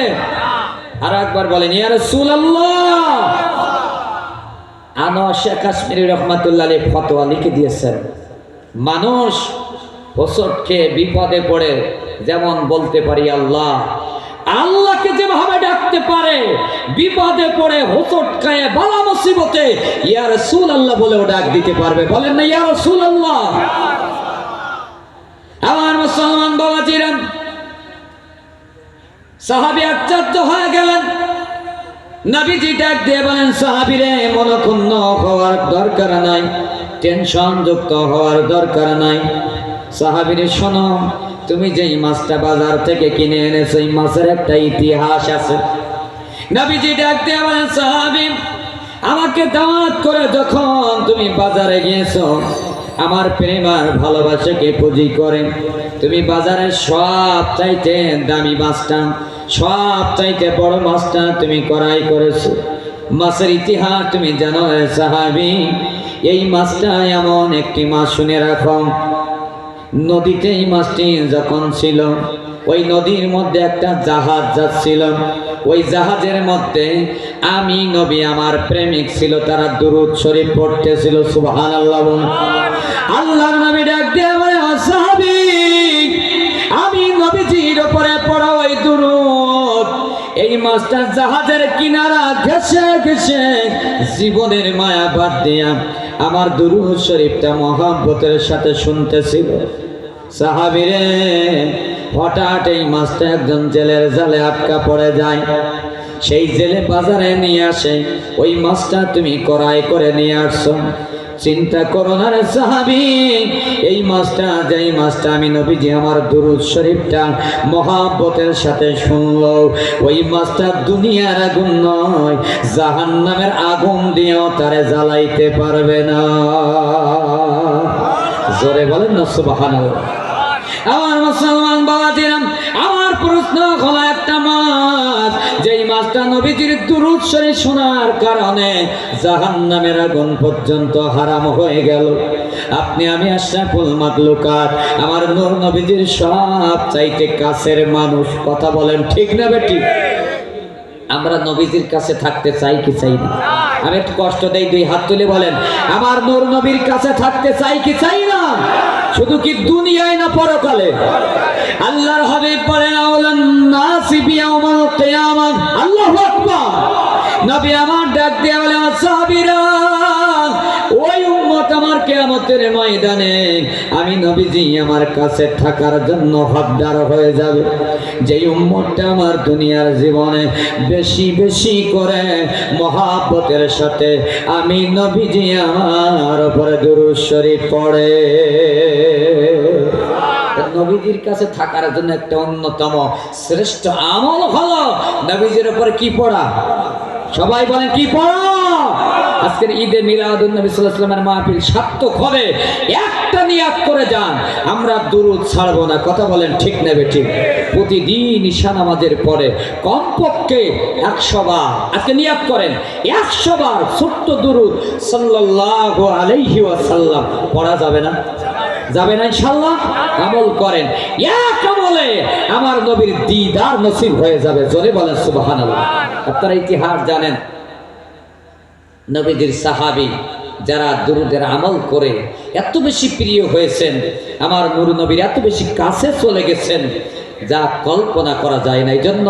আর একবার বলেন ইয়া রাসূলুল্লাহ। আনোয়ার শেখ কাশ্মীরি রহমাতুল্লাহ আলাইহি ফতোয়া লিখে দিয়েছেন, মানুষ হোঁচট খেয়ে বিপদে পড়ে যেমন বলতে পারি আল্লাহ, আল্লাহকে যেভাবে ডাকতে পারে বিপদে পড়ে হোঁচট খেয়ে বালা মুসিবতে ইয়া রাসূলুল্লাহ বলেও ডাক দিতে পারবে। বলেন না ইয়া রাসূলুল্লাহ। আমার মুসলমান বাবাজিরা, সাহাবী আশ্চর্য হয়ে গেলেন। নবীজি ডাক দিয়ে বলেন, সাহাবীরে, মনক্ষুণ্ণ হওয়ার দরকার নাই, টেনশন যুক্ত হওয়ার দরকার নাই। সাহাবীরে শোনো, তুমি যেই মাছটা বাজার থেকে কিনে এনেছো এই মাছের একটা ইতিহাস আছে। নবীজি ডাক দিয়ে বলেন, সাহাবী, আমাকে দাওয়াত করে যখন তুমি বাজারে গিয়েছো, আমার প্রেম আর ভালোবাসাকে পুঁজি করে তুমি বাজারের সব চাইতে দামি মাছটা, সব চাইতে বড় মাছটা তুমি ক্রয় করেছো। মাছের ইতিহাস তুমি জানো সাহাবী। এই মাছটা এমন একটি মাছ, শুনে রাখো, নদীতে এই মাছটি যখন ছিল, ওই নদীর মধ্যে একটা জাহাজ যাচ্ছিল, ওই জাহাজের মধ্যে আমি নবী আমার প্রেমিক ছিল, তারা দুরূদ শরীফ পড়তেছিল। সুবহানাল্লাহ। আল্লাহর নবী ডাক দিয়ে বলে, সাহাবী, আমি নবীজির উপরে পড়া ওই দুরূদ এই মাছটা জাহাজের কিনারা ঘেঁষে ঘেঁষে জীবনের মায়া বাদ দিয়া আমার দুরূদ শরীফটা মহব্বতের সাথে শুনতেছিল। সাহাবীরে, হঠাৎ এই মাছটা একজন জেলের জালে আটকা পড়ে যায়, সেই জেলে বাজারে নিয়ে আসে, ওই মাছটা তুমি ক্রয় করে নিয়ে আসছো। চিন্তা করো না রে সাহাবী, এই মাছটা, যেই মাছটা আমি নবীজি আমার দুরূদ শরীফটা মহব্বতের সাথে শুনলো, ওই মাছটা দুনিয়ার আগুন নয়, জাহান্নামের আগুন দিয়েও তারে জ্বালাইতে পারবে না। জোরে বলেন না সুবহানাল্লাহ। আমার মুসলমান বাবাজিরা, আমার প্রশ্ন হলো, একটা মাছ, যেই মাছটা নবীজির দুরূদ শরীফ শোনার কারণে জাহান্নামের আগুন পর্যন্ত হারাম হয়ে গেল। আপনি আমি আশরাফুল মাখলুকাত, আমার নূর নবীজির সব চাইতে কাছের মানুষ। কথা বলেন ঠিক না বেঠিক? আমরা নবীজির কাছে থাকতে চাই কি চাই না? আমি একটু কষ্ট দেই, দুই হাত তুলে বলেন, আমার নূর নবীর কাছে থাকতে চাই কি চাই না? শুধু কি দুনিয়ায় না পরকালে? আল্লাহর হাবিব বলেন, আওলান নাসি বিয়াউমিল কিয়ামাহ। আল্লাহু আকবার। নবী আমার ডাক দিয়ে বলেন, সাহাবীরা, ওই উম্মত আমার কিয়ামতের ময়দানে আমি নবীজি আমার কাছে থাকার জন্য হকদার হয়ে যাবে। যেই উম্মতটা আমার দুনিয়ার জীবনে বেশি বেশি করে মহব্বতের সাথে আমি নবীজি আমার উপরে দুরূদ শরীফ পড়ে। নবীজির কাছে থাকার জন্য একটা অন্যতম শ্রেষ্ঠ আমল হলো নবীজির উপরে কি পড়া। সবাই বলেন কি পড়া? আজকের ঈদে মিলাদুন নবী সাল্লাল্লাহু আলাইহি ওয়াসাল্লামের মাহফিল সার্থক হবে, একটা নিয়াত করে যান, আমরা দুরূদ ছাড়বো না। কথা বলেন ঠিক না বেঠিক? প্রতিদিন ঈশা নামাজের পরে কমপক্ষে 100 বার, আজকে নিয়াত করেন 100 বার ছোট্ট দুরূদ সাল্লাল্লাহু আলাইহি ওয়াসাল্লাম পড়া যাবে না? যাবে না ইনশাআল্লাহ? আমল করেন, এক আমলে আমার নবীর দিদার নসিব হয়ে যাবে। জোরে বলেন সুবহানাল্লাহ। আপনারা ইতিহাস জানেন, নবীজির সাহাবী যারা দুরূদের আমল করে এত বেশি প্রিয় হয়েছেন, আমার নূর নবীর এত বেশি কাছে চলে গেছেন, যা কল্পনা করা যায় না। এই জন্য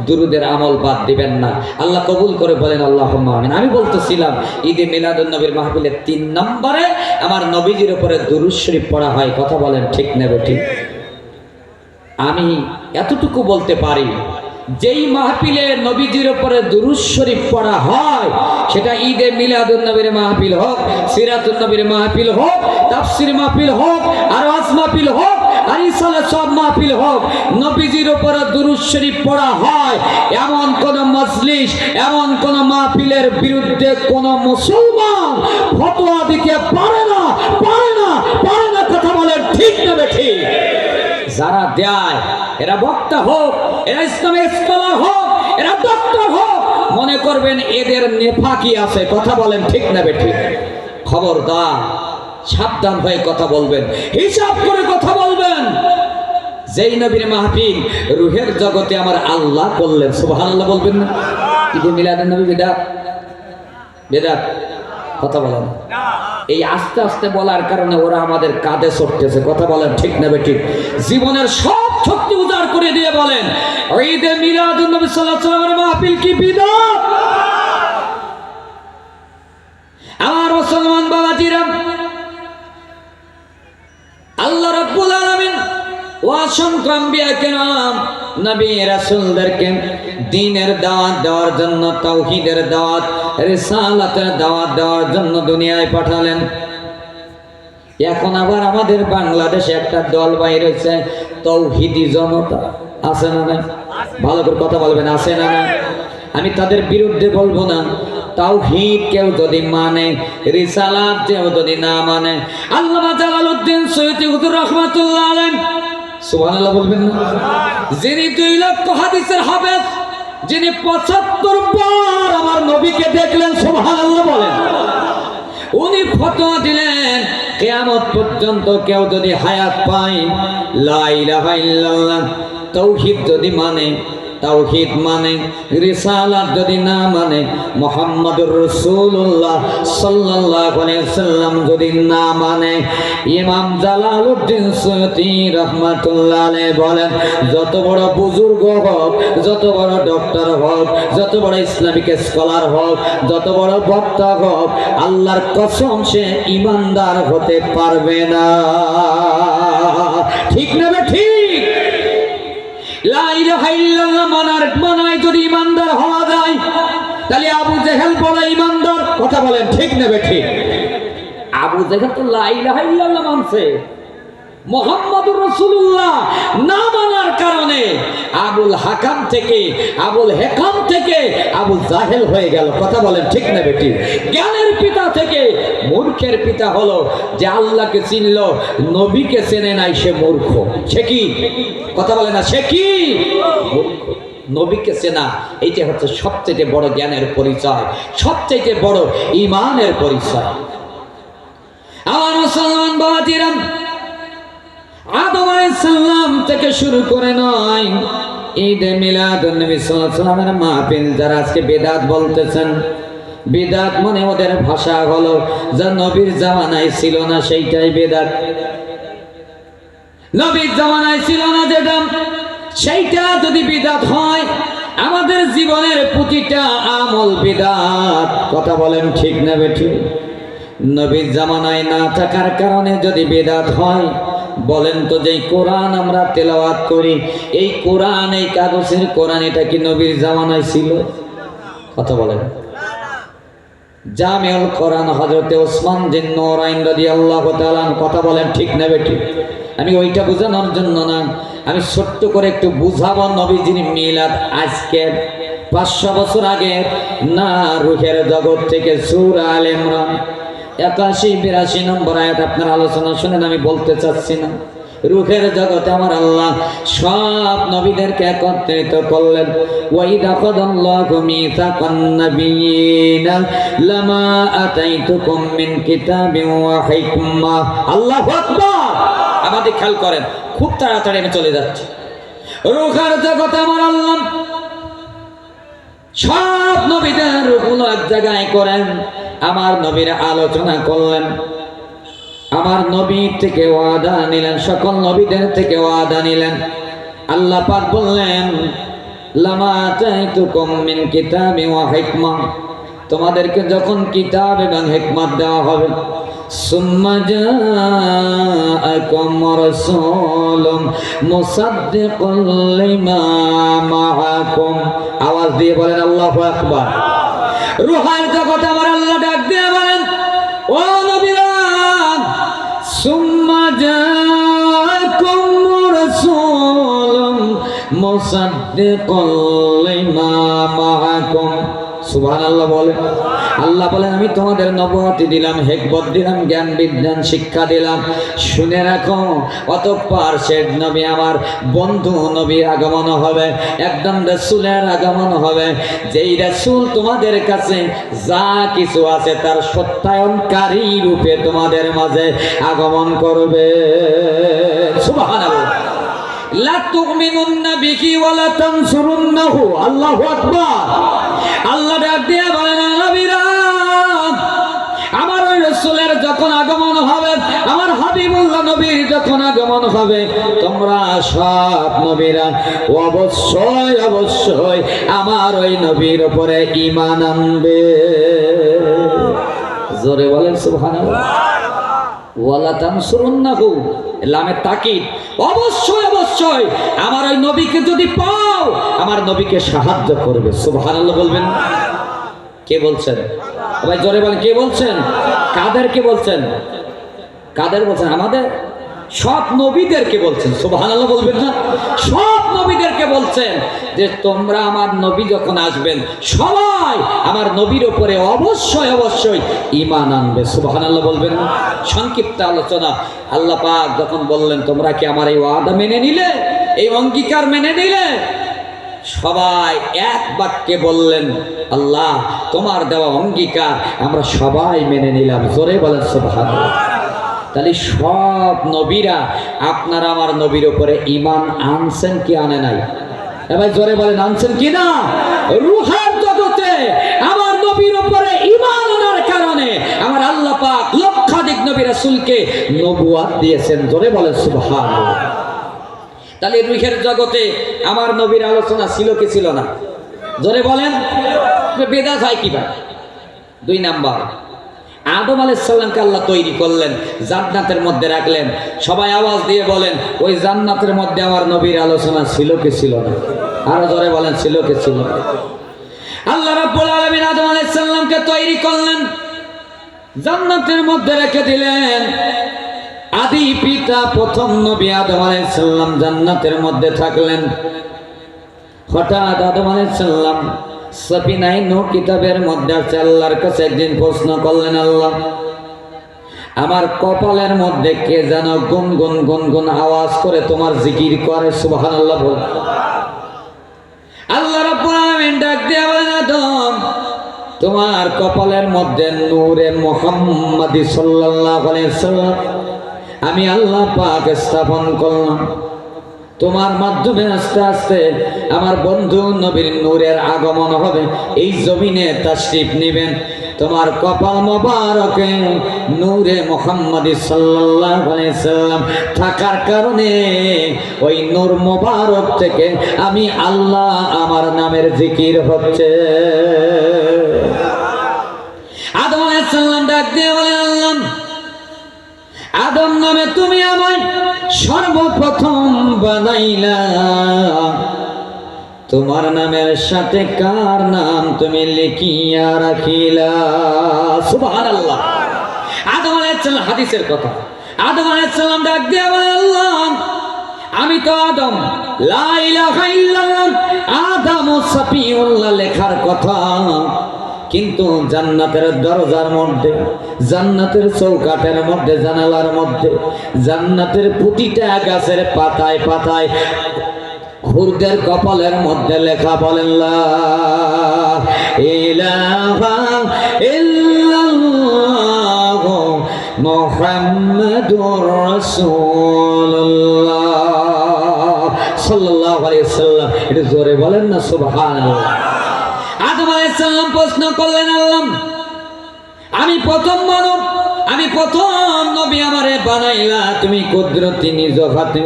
দুরুদের আমল বাদ দিবেন না। আল্লাহ কবুল করে বলেন আল্লাহুম্মা আমিন। আমি বলতেছিলাম ঈদে মিলাদুন নবীর মাহফিলের 3 নম্বরে আমার নবীজির উপরে দুরূদ শরীফ পড়া হয়। কথা বলেন ঠিক না ঠিক? আমি এতটুকু বলতে পারি, যেই মাহফিলে নবীজির উপরে দুরূদ শরীফ পড়া হয় সেটা ঈদে মিলাদুন নবীর মাহফিল হোক, সিরাতুন নবীর মাহফিল হোক, তাফসীর মাহফিল হোক, আর ওয়াজ মাহফিল হোক, আর ইসালে সব মাহফিল হোক, নবীজির উপরে দুরূদ শরীফ পড়া হয়, এমন কোন মজলিস, এমন কোন মাহফিলের বিরুদ্ধে কোন মুসলমান ফতোয়া দিতে পারে না, পারে না, পারে না। কথা বলেন ঠিক না ঠিক? যারা দেয় এরা বক্তা হোক, এরা ইসলামিক স্কলার হোক, এরা ডক্টর হোক, মনে করবেন এদের নেফাকি আছে। কথা বলেন ঠিক না ঠিক? খবরদার, সাবধান হয়ে কথা বলবেন, হিসাব করে কথা বলবেন। যেই নবীর মাহফিল রুহের জগতে আমার আল্লাহ করলেন, সুবহানাল্লাহ বলবেন না? ঈদে মিলাদুন নবী বিদআত, বিদআত। কথা বলেন এই আস্তে আস্তে বলার কারণে ওরা আমাদের কাঁধে চড়তেছে। কথা বলেন ঠিক না ঠিক? জীবনের সব শক্তি উজাড় করে দিয়ে বলেন ঈদে মিলাদুন নবী সাল্লাল্লাহু আলাইহি ওয়াসাল্লামের মাহফিল কি বিদআত? আমার মুসলমান বাবাজিরা, আল্লাহ রাব্বুল আলামিন অসংখ্য আম্বিয়া কেরাম নবী রাসূলদেরকে দ্বীনের দাওয়াত দেওয়ার জন্য, তাওহীদের দাওয়াত, রিসালাতের দাওয়াত দেওয়ার জন্য দুনিয়ায় পাঠালেন। এখন আবার আমাদের বাংলাদেশে একটা দল বাইর হয়েছে, তাওহীদি জনতা। আছে না না? ভালো করে কথা বলবেন, আছে না না? আমি তাদের বিরুদ্ধে বলবো না। তাওহীদ কেউ যদি মানে, রিসালাত কেউ যদি না মানে, আল্লামা জালালউদ্দিন সৈয়দী হুজুর রাহমাতুল্লাহ আলাইহি, সুবহানাল্লাহ বলবেন না? যিনি 2 লক্ষ হাদিসের হাফেজ, যিনি 75 বার আমার নবীকে দেখলেন, সুবহানাল্লাহ বলেন। উনি ফতোয়া দিলেন কিয়ামত পর্যন্ত কেউ যদি হায়াত পায়, লা ইলাহা ইল্লাল্লাহ তাওহীদ যদি মানে, তাওহীদ মানে, রিসালাত যদি না মানে, মুহাম্মাদুর রাসূলুল্লাহ সাল্লাল্লাহু আলাইহি ওয়াসাল্লাম যদি না মানে, ইমাম জালালউদ্দিন সৈয়দী রাহমাতুল্লাহ আলাইহি বলেন, যত বড় বুজুর্গ হোক, যত বড় ডক্টর হোক, যত বড় ইসলামিক স্কলার হোক, যত বড় বক্তা হোক, আল্লাহর কসম সে ঈমানদার হতে পারবে না। ঠিক না ঠিক? লা ইলাহা ইল্লাল্লাহ মানায় যদি ঈমানদার হওয়া যায়, তাহলে আবু জেহেল বড় ঈমানদার। কথা বলেন ঠিক না ঠিক? আবু জেহেল তো লা ইলাহা ইল্লাল্লাহ মানছে, মুহাম্মাদুর রাসূলুল্লাহ না মানার কারণে আবুল হাকাম থেকে, আবুল হেকাম থেকে আবু জাহেল হয়ে গেল। কথা বলেন ঠিক না বেটি? জ্ঞানের পিতা থেকে মূর্খের পিতা হলো। যে আল্লাহকে চিনল, নবীকে চেনে নাই, সে মূর্খ। সে কি? কথা বলে না, সে কি? মূর্খ। নবীকে চেনা এইটা হচ্ছে সবচেয়ে বড় জ্ঞানের পরিচয়, সবচেয়ে বড় ঈমানের পরিচয়। আমার মুসলমান বাবাজিরা, আদম আলাইহিস সালাম থেকে শুরু করে নয়, ঈদে মিলাদুন নবী সাল্লাল্লাহু আলাইহি ওয়াসাল্লামের মাহফিল যারা আজকে বিদআত বলতেছেন, বিদআত মানে ওদের ভাষা হলো যা নবীর জামানায় ছিল না, সেইটাই বিদআত। নবীর জামানায় ছিল না যেটা, সেইটা যদি বিদআত হয়, আমাদের জীবনের প্রতিটা আমল বিদআত। কথা বলেন ঠিক না বেঠিক? নবীর জামানায় না থাকার কারণে যদি বিদআত হয়, বলেন তো যেই কোরআন আমরা তেলাওয়াত করি, এই কোরআন, এই কাগজের কোরআন, এটা কি নবীর জামানায় ছিল? কথা বলেন। জামিউল কোরআন হযরতে ওসমান বিন নূরাইন রাদিয়াল্লাহু তাআলা, কথা বলেন ঠিক না বেঠিক? আমি ওইটা বোঝানোর জন্য না, আমি ছোট্ট করে একটু বুঝাবো নবীজির মিলাদ। আজকে 500 বছর আগে না, রূহের জগৎ থেকে সূরা আলে ইমরান 81-82 নম্বর আয়াত আপনার আলোচনা শুনেন, আমি বলতে চাচ্ছি না। রূহের জগতে আমার আল্লাহ সব নবীদেরকে একত্রিত করলেন। ওয়াইদ আখাযাল্লাহু মিসাকান নাবিয়িনা লামা আতাইতুকুম মিন কিতাবিন ওয়া হিকমাহ। আল্লাহু আকবার। আমাদের খেয়াল করেন, খুব তাড়াতাড়ি আমি চলে যাচ্ছি। রূহের জগতে আমার আল্লাহ সব নবীদের রূহগুলো এক জায়গায় করেন, আমার নবীর আলোচনা করলেন, আমার নবী থেকে ওয়াদা নিলেন, সকল নবীদের থেকে ওয়াদা নিলেন। আল্লাহ পাক বললেন লামা আতাইতুকুম মিন কিতাবি ওয়া হিকমা, তোমাদেরকে যখন কিতাব এবং হিকমত দেওয়া হবে, সুম্মা জাআকুম রাসূলুম মুসাদ্দিকুন লিমা মাআকুম, আওয়াজ দিয়ে বলেন আল্লাহু আকবার। রূহের জগতে আমার আল্লাহ ডাক দিয়ে বলেন, ও নবীরা, সুম্মা জাআকুম রাসূলুম মুসাদ্দিকুন লিমা মাআকুম। সুবহানাল্লাহ বলেন। আল্লাহ বলেন আমি তোমাদের নবুয়তি দিলাম, হিকমত দিলাম, জ্ঞান বিজ্ঞান শিক্ষা দিলাম, শুনে রাখো। অতঃপর শেষ নবী আমার বন্ধু নবীর আগমন হবে, একদম রাসূলের আগমন হবে, যেই রাসূল তোমাদের কাছে যা কিছু আছে তার সত্যায়নকারী রূপে তোমাদের মাঝে আগমন করবে। সুবহানাল্লাহ। লা তুমিনুন্না বিহি ওয়া লা তানসুরুন্নাহু। আল্লাহু আকবার। আল্লাহ ডাক দিয়ে বলেন, নবীরা, আমার ওই রাসূলের যখন আগমন হবে, আমার হাবিবুল্লাহ নবীর যখন আগমন হবে, তোমরা সব নবীরা অবশ্যই অবশ্যই আমার ওই নবীর উপরে ঈমান আনবে। জোরে বলেন সুবহানাল্লাহ। ওয়ালা তানসুরুন্নাহু, লামে তাকিদ, অবশ্যই অবশ্যই আমার ওই নবীকে যদি পাও, আমার নবীকে সাহায্য করবে। সুবহানাল্লাহ বলবেন। কে বলছেন ভাই? জোরে বলেন, কে বলছেন? কাদেরকে বলছেন? কাদের বলছেন? আমাদের সব নবীদেরকে বলছেন। সুবহানাল্লাহ বলবেন না? সব নবীদেরকে বলছেন যে তোমরা আমার নবী যখন আসবেন, সবাই আমার নবীর উপরে অবশ্যই অবশ্যই ঈমান আনবে। সুবহানাল্লাহ বলবেন না? সংক্ষিপ্ত আলোচনা। আল্লাহ পাক যখন বললেন তোমরা কি আমার এই ওয়াদা মেনে নিলে, এই অঙ্গীকার মেনে নিলে, সবাই এক বাক্যে বললেন আল্লাহ তোমার দেওয়া অঙ্গীকার আমরা সবাই মেনে নিলাম। জোরে বলেন সুবহানাল্লাহ। তাহলে সব নবীরা আপনারা আমার নবীর উপরে ঈমান আনছেন কি আনে নাই? এবার জোরে বলেন, আনছেন কি না? রূহের জগতে আমার নবীর উপরে ঈমান আনার কারণে আমার আল্লাহ পাক লক্ষাধিক নবী রাসূলকে নবুয়ত দিয়েছেন। জোরে বলেন সুবহানাল্লাহ। তাহলে রূহের জগতে আমার নবীর আলোচনা ছিল কি ছিল না? জোরে বলেন। বেদাত হয় কিভাবে? 2 নাম্বার, আদম আলাইহিস সালামকে আল্লাহ তৈরি করলেন, জান্নাতের মধ্যে রাখলেন। সবাই আওয়াজ দিয়ে বলেন, ওই জান্নাতের মধ্যে আমার নবীর আলোচনা ছিল কি ছিল না? আরো জোরে বলেন, ছিল কি ছিল না? আল্লাহ রাব্বুল আলামিন আদম আলাইহিস সালামকে তৈরি করলেন, জান্নাতের মধ্যে রেখে দিলেন। আদি পিতা প্রথম নবী আদম আলাইহিস সালাম জান্নাতের মধ্যে থাকলেন। হঠাৎ আদম আলাইহিস সালাম সফিনায়ে নূহ কিতাবের মধ্যে আছে, আল্লাহর কাছে একদিন প্রশ্ন করলেন, আল্লাহ আমার কপালের মধ্যে কে যেন গুনগুন গুনগুন আওয়াজ করে তোমার জিকির করে। সুবহানাল্লাহ বল। আল্লাহ রাব্বুল আলামিন ডাক দিয়ে বলেন, আদম তোমার কপালের মধ্যে নূরে মুহাম্মাদি সাল্লাল্লাহু আলাইহি ওয়াসাল্লাম আমি আল্লাহ পাক স্থাপন করলাম। তোমার মাধ্যমে আস্তে আস্তে আমার বন্ধু নবীর নূরের আগমন হবে, এই জমিনে তাশরীফ নেবেন। তোমার কপাল মোবারকে নূরে মুহাম্মাদি সাল্লাল্লাহু আলাইহি সাল্লাম থাকার কারণে ওই নূর মোবারক থেকে আমি আল্লাহ আমার নামের জিকির হচ্ছে। আদম আলাইহিস সালাম ডাক দিয়ে বলেন, আল্লাহ আদম নামে তুমি আমায় সর্বপ্রথম বানাইলা, তোমার নামের সাথে কার নাম তুমি লিখিয়া রাখিলা। সুবহানাল্লাহ। আদম আলাইহিস সালাম, হাদিসের কথা, আদম আলাইহিস সালাম ডাক দিয়ে বলেন, আল্লাহ আমি তো আদম, লা ইলাহা ইল্লাল্লাহ আদম সাফিউল্লাহ লেখার কথা, কিন্তু জান্নাতের দরজার মধ্যে, জান্নাতের চৌকাঠের মধ্যে, জানালার মধ্যে, জান্নাতের প্রতিটা গাছের পাতায় পাতায় হুরদের কপালের মধ্যে লেখা, বলেন লা ইলাহা ইল্লাল্লাহু মুহাম্মাদুর রাসূলুল্লাহ সাল্লাল্লাহু আলাইহি ওয়াসাল্লাম। এটা জোরে বলেন না সুবহানাল্লাহ। আদম আলাইহিস সালাম প্রশ্ন করলেন, আল্লাহ আমি প্রথম মানব, আমি প্রথম নবী, আমারে বানাইলা তুমি কুদরতি নিজ হাতে,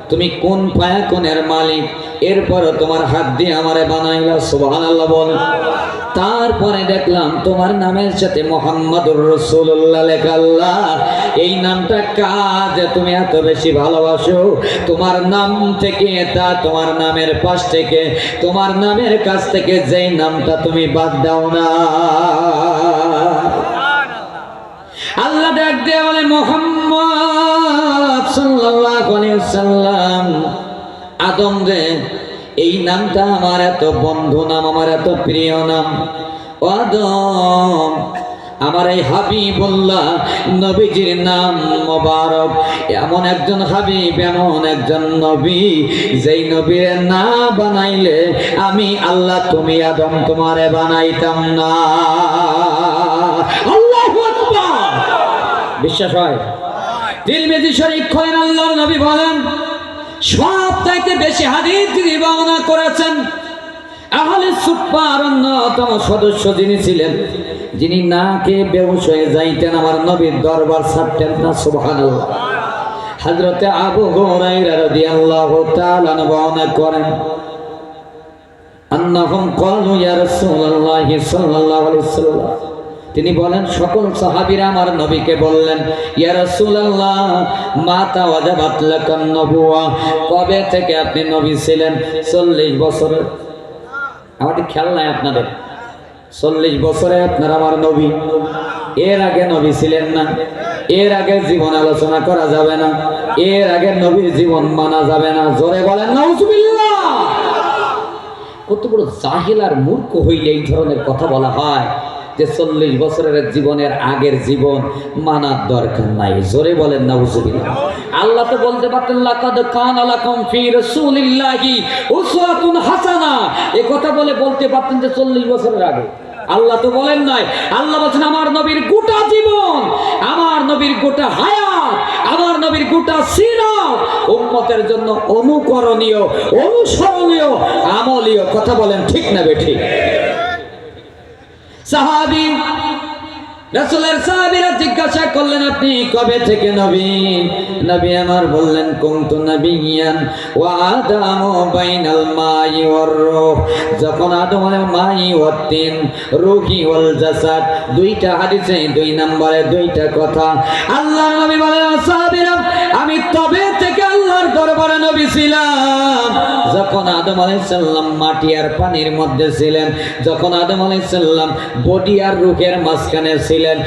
তুমি কোন ফায়াকুনের মালিক, এরপরও তোমার হাত দিয়ে আমারে বানাইলা, সুবহানাল্লাহ বল। তারপরে দেখলাম তোমার নামের সাথে মুহাম্মাদুর রাসূলুল্লাহ লেখা। আল্লাহ, এই নামটা কাজ তুমি এত বেশি ভালোবাসো, তোমার নাম থেকে তোমার নামের পাশ থেকে, তোমার নামের কাছ থেকে যেই নামটা তুমি বাদ দাও না। আল্লাহ ডাক দিয়ে বলে, মুহাম্মদ সাল্লাল্লাহু আলাইহি ওয়াসাল্লাম, আদম রে, এই নামটা আমার এত বন্ধু নাম, আমার এত প্রিয় নাম। ও আদম, আমার এই হাবিবুল্লাহ নবীজির নাম মোবারক। এমন একজন হাবিব, এমন একজন নবী, যেই নবীর না বানাইলে আমি আল্লাহ, তুমি আদম, তোমারে বানাইতাম না। আল্লাহু আকবার। বিশ্বাস হয়? তিরমিজি শরীফ খোলেন, আল্লাহর নবী বলেন, সবচাইতে বেশি হাদিস যিনি বর্ণনা করেছেন, আহলে সুফফার অন্যতম সদস্য যিনি ছিলেন, যিনি না খেয়ে বেহুশ হয়ে যাইতেন, আমার নবীর দরবার ছাড়তেন না, সুবহানাল্লাহ। হযরতে আবু হুরায়রা রাদিয়াল্লাহু তাআলা বর্ণনা করেন, আন্নাহুম ক্বালু ইয়া রাসূলুল্লাহ সাল্লাল্লাহু আলাইহি ওয়াসাল্লাম, তিনি বলেন, সকল সাহাবীরা আমার নবীকে বললেন, ইয়া রাসূলুল্লাহ মাতা ওয়াজাবাত লাকান নবুওয়া, কবে থেকে আপনি নবী ছিলেন? 40 বছরে। আমাদের খেয়াল নাই আপনাদের, 40 বছরে আপনার আমার নবী। এর আগে নবী ছিলেন না, এর আগে জীবন আলোচনা করা যাবে না, এর আগে নবীর জীবন মানা যাবে না। জোরে বলেন নাউজুবিল্লাহ। কত বড় জাহিল আর মূর্খ হইলে এই ধরনের কথা বলা হয় যে 40 বছরের জীবনের আগের জীবন মানার দরকার নাই। জোরে বলেন নাউজুবিল্লাহ। আল্লাহ তো বলতে পারতেন, লাকাদ কানা লাকুম ফি রাসূলিল্লাহি উসওয়াতুন হাসানা, এই কথা বলতে পারতেন যে 40 বছরের আগে। আল্লাহ তো বলেন নাই। আল্লাহ বলেন, আমার নবীর গোটা জীবন, আমার নবীর গোটা হায়াত, আমার নবীর গোটা সিরাত উম্মতের জন্য অনুকরণীয়, অনুসরণীয়, আমলীয়। কথা বলেন ঠিক না বেঠিক? সাহাবী, রাসূলের সাহাবীরা জিজ্ঞাসা করলেন, আপনি কবে থেকে নবী? নবী আমার বললেন, কুনতু নবিয়্যান ওয়া আদামু বাইনাল মাই ওয়ার রূহ, যখন আদম আলাইহিস মাই ওয়াত তিন, রূহি ওয়াল জাসাদ, দুইটা হাদিসে 2 নম্বরে 2টা কথা। আল্লাহর নবী বলেন, সাহাবীরা, আমি তবে থেকে আল্লাহর দরবারে নবী ছিলাম যখন আদম আলাইহিস সালাম মাটি আর পানির মধ্যে ছিলেন, যখন আদম আলাইহিস সালাম বডি আর রূহের মাঝখানে ছিলেন।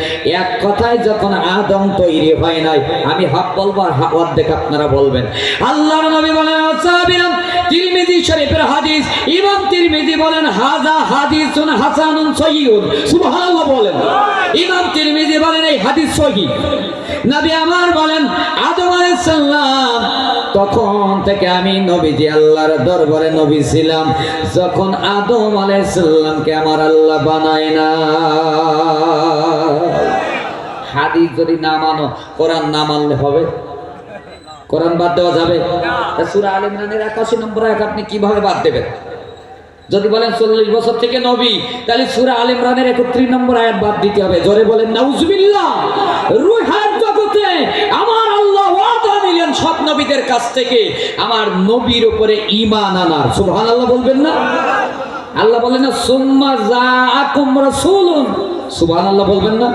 এক কথায় যখন আদম তৈরি হয় নাই। আমি হাফ বলবো আর অর্ধেক আপনারা বলবেন। আল্লাহর নবী বলেন, সাহাবীরা, তিরমিজি শরীফের হাদিস, ইমাম তিরমিজি বলেন, হাযা হাদিসুন হাসানুন সহিহুন, সুবহানাল্লাহ বলেন। ইমাম তিরমিজি বলেন, এই হাদিস সহিহ। নবী আমার বলেন, আদম আলাইহিস সালাম তখন থেকে আমি নবীজি আল্লাহর দরবারে নবী ছিলাম যখন আদম আলাইহিস সালামকে আমার আল্লাহ বানায় না। হাদিস যদি না মানো, কোরআন না মানলে হবে? কোরআন বাদ দেওয়া যাবে? সূরা আলে ইমরানের 81 নম্বর আয়াত আপনি কিভাবে বাদ দেবেন? যদি বলেন 40 বছর থেকে নবী, তাহলে সূরা আলে ইমরানের 31 নম্বর আয়াত বাদ দিতে হবে। জোরে বলেন নাউজুবিল্লাহ। রূহের জগতে আমার আল্লাহ ওয়াদা নিলেন সব নবীদের কাছ থেকে আমার নবীর উপরে ঈমান আনার। সুবহানাল্লাহ বলবেন না? আল্লাহ বলেন না, সুম্মা জাআকুম রাসূলুন, সুবহানাল্লাহ বলবেন না?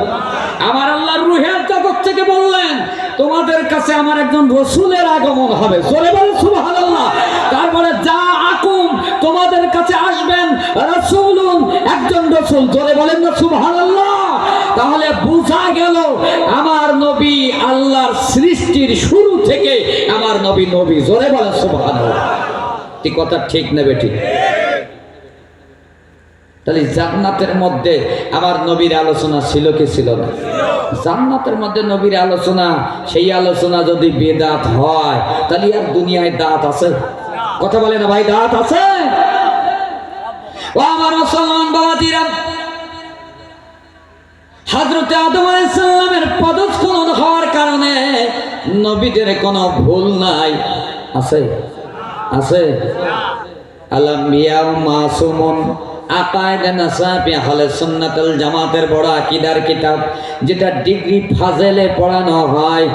আমার আল্লাহ রূহের জগৎ থেকে বললেন, তোমাদের কাছে আমার একজন রাসূলের আগমন হবে। জোরে বলেন সুবহানাল্লাহ। তারপরে জাআকুম, তোমাদের কাছে আসবেন রাসূলুন, একজন রাসূল। জোরে বলেন না সুবহানাল্লাহ। তাহলে বোঝা গেল আমার নবী আল্লাহর সৃষ্টির শুরু থেকে আমার নবী নবী। জোরে বলেন সুবহানাল্লাহ। ঠিক কথা ঠিক নেবে ঠিক? তাহলে জান্নাতের মধ্যে আমার নবীর আলোচনা ছিল কি ছিল না? জান্নাতের মধ্যে নবীর আলোচনা, সেই আলোচনা যদি বেদাত হয়, তাহলে আর দুনিয়ায় দাঁত আছে? কথা বলে না ভাই, দাঁত আছে? ও আমার মুসলমান বাবাজিরা, হযরত আদম আলাইহিস সালামের পদস্খলন হওয়ার কারণে নবীদের কোনো ভুল নাই। আছে? আছে? আল-আম্বিয়া মাসুমুন, আকায়েদে নাসাফি আহলে সুন্নাত ওয়াল জামাতের বড় আকীদার কিতাব, যেটা ডিগ্রি ফাজেলে পড়ানো হয়।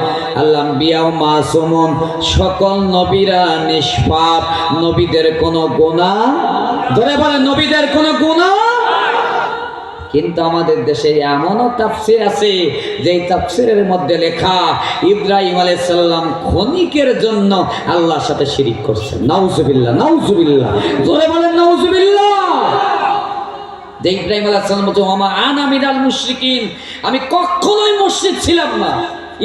আল আম্বিয়া ও মাসুমুন, সকল নবীরা নিষ্পাপ, নবীদের কোনো গুনাহ, ধরে বলেন নবীদের কোনো গুনাহ। কিন্তু আমাদের দেশে এমনও তাফসীর আছে যেই তাফসীরের মধ্যে লেখা ইব্রাহিম আলাইহিস সালাম ক্ষণিকের জন্য আল্লাহর সাথে শিরিক করছেন। নাউজুবিল্লাহ, নাউজুবিল্লাহ, জোরে বলেন নাউজুবিল্লাহ। যে ইব্রাহিম আলাইহিস সালাম বলছেন ওয়া মা আনা মিনাল মুশরিকিন, আমি কখনোই মুশরিক ছিলাম না।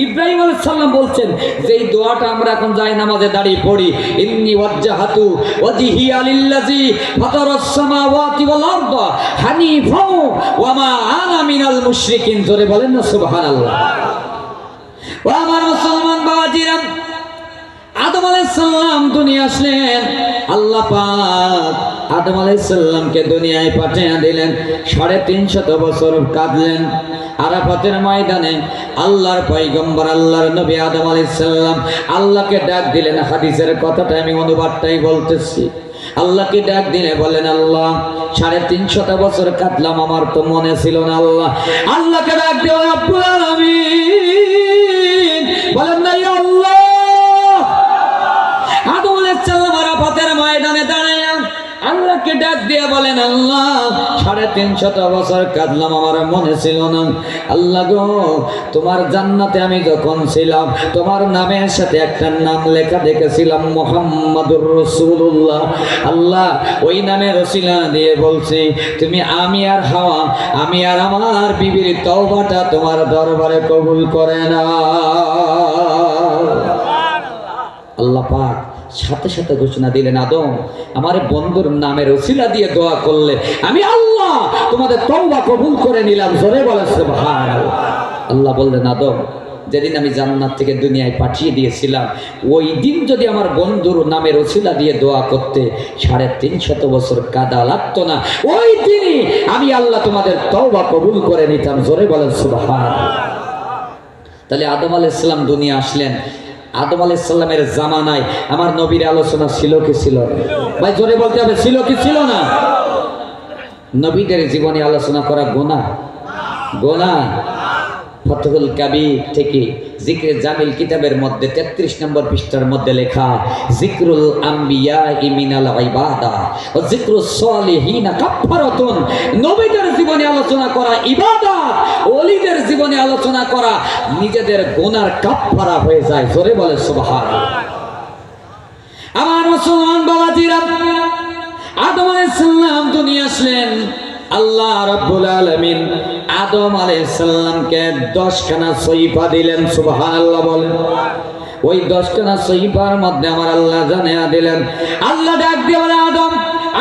ইব্রাহিম আলাইহিস সালাম বলছেন যে এই দোয়াটা আমরা এখন যাই নামাজে দাঁড়িয়ে পড়ি, ইন্নী ওয়াজ্জাহাতু ওয়াজহিয়া লিল্লাযী ফাতারাস সামাওয়াতি ওয়াল আরদা হানিফা ওয়া মা আনা মিনাল মুশরিকিন। জোরে বলেন না সুবহানাল্লাহ। ও আমার মুসলমান বাবাজিরা, আদম আলাইহিস সালাম দুনিয়া আসলেন, আল্লাহ পাক আদম আলাইহিস সালামকে দুনিয়ায় পাঠিয়ে দিলেন। 350 বছর কাঁদলেন। আরাফাতের ময়দানে আল্লাহর পয়গম্বর আল্লাহর নবী আদম আলাইহিস সালাম আল্লাহকে ডাক দিলেন। হাদিসের কথাটা আমি অনুবাদটাই বলতেছি। আল্লাহকে ডাক দিলে বলেন, আল্লাহ 350 বছর কাঁদলাম, আমার তো মনে ছিল না। আল্লাহকে ডাক দিয়ে রব্বুল আলামিন বলেন না ইয়া আল্লাহ। আদম আলাইহিস সালাম আরাফাতের ময়দানে দাঁড়ালেন, আল্লাহকে ডাক দিয়ে বলেন, আল্লাহ 350 বছর কাঁদলাম, আমার মনে ছিল না। আল্লাহ গো, তোমার জান্নাতে আমি যখন ছিলাম তোমার নামের সাথে একটা নাম লেখা দেখেছিলাম, মুহাম্মাদুর রাসূলুল্লাহ। আল্লাহ ওই নামের ওসিলা দিয়ে বলছি, তুমি আমি আর হাওয়া, আমি আর আমার বিবির তওবাটা তোমার দরবারে কবুল করে নাও। আল্লাহ পাক সাথে সাথে ঘোষণা দিলেন, আদম আমার বন্ধুর নামের ওসিলা দিয়ে দোয়া করলে আমি আল্লাহ তোমাদের তওবা কবুল করে নিলাম। জোরে বলেন সুবহানাল্লাহ। আল্লাহ বললেন, আদম যেদিন আমি জান্নাত থেকে দুনিয়ায় পাঠিয়ে দিয়েছিলাম ওই দিন যদি আমার বন্ধুর নামের ওসিলা দিয়ে দোয়া করতে 350 বছর কাদা লাগতো না, ওই দিনই আমি আল্লাহ তোমাদের তওবা কবুল করে নিতাম। জোরে বলেন সুবহানাল্লাহ। তাহলে আদম আলাইহিস সালাম দুনিয়া আসলেন। আদম আলাইহিস সালামের জামানায় আমার নবীর আলোচনা ছিল কি ছিল না? ভাই জোরে বলতে হবে, ছিল কি ছিল না? নবীদের জীবনে আলোচনা করা গুনাহ? গুনাহ। ফতহুল কাবীর থেকে জিকরে জামিল কিতাবের মধ্যে 33 নম্বর পৃষ্ঠার মধ্যে লেখা, জিকরুল আম্বিয়া মিনাল ইবাদা ওয়া জিকরুস সালিহিন কাফারাতুন। নবীদের জীবনে আলোচনা করা ইবাদত, ওলিদের জীবনে আলোচনা করা নিজেদের গুনার কাফারা হয়ে যায়। জোরে বলে সুবহানাল্লাহ। আমার মুসলমান বাবাজিরা, আদম আলাইহিস সালাম দুনিয়া আসলেন। আল্লাহ রাব্বুল আলামিন আদম আলাইহিস সালামকে 10খানা সহিফা দিলেন। সুবহানাল্লাহ বলেন। ওই 10খানা সহিফার মধ্যে আমার আল্লাহ জানিয়ে দিলেন, আল্লাহ ডাক দিয়ে বলে, আদম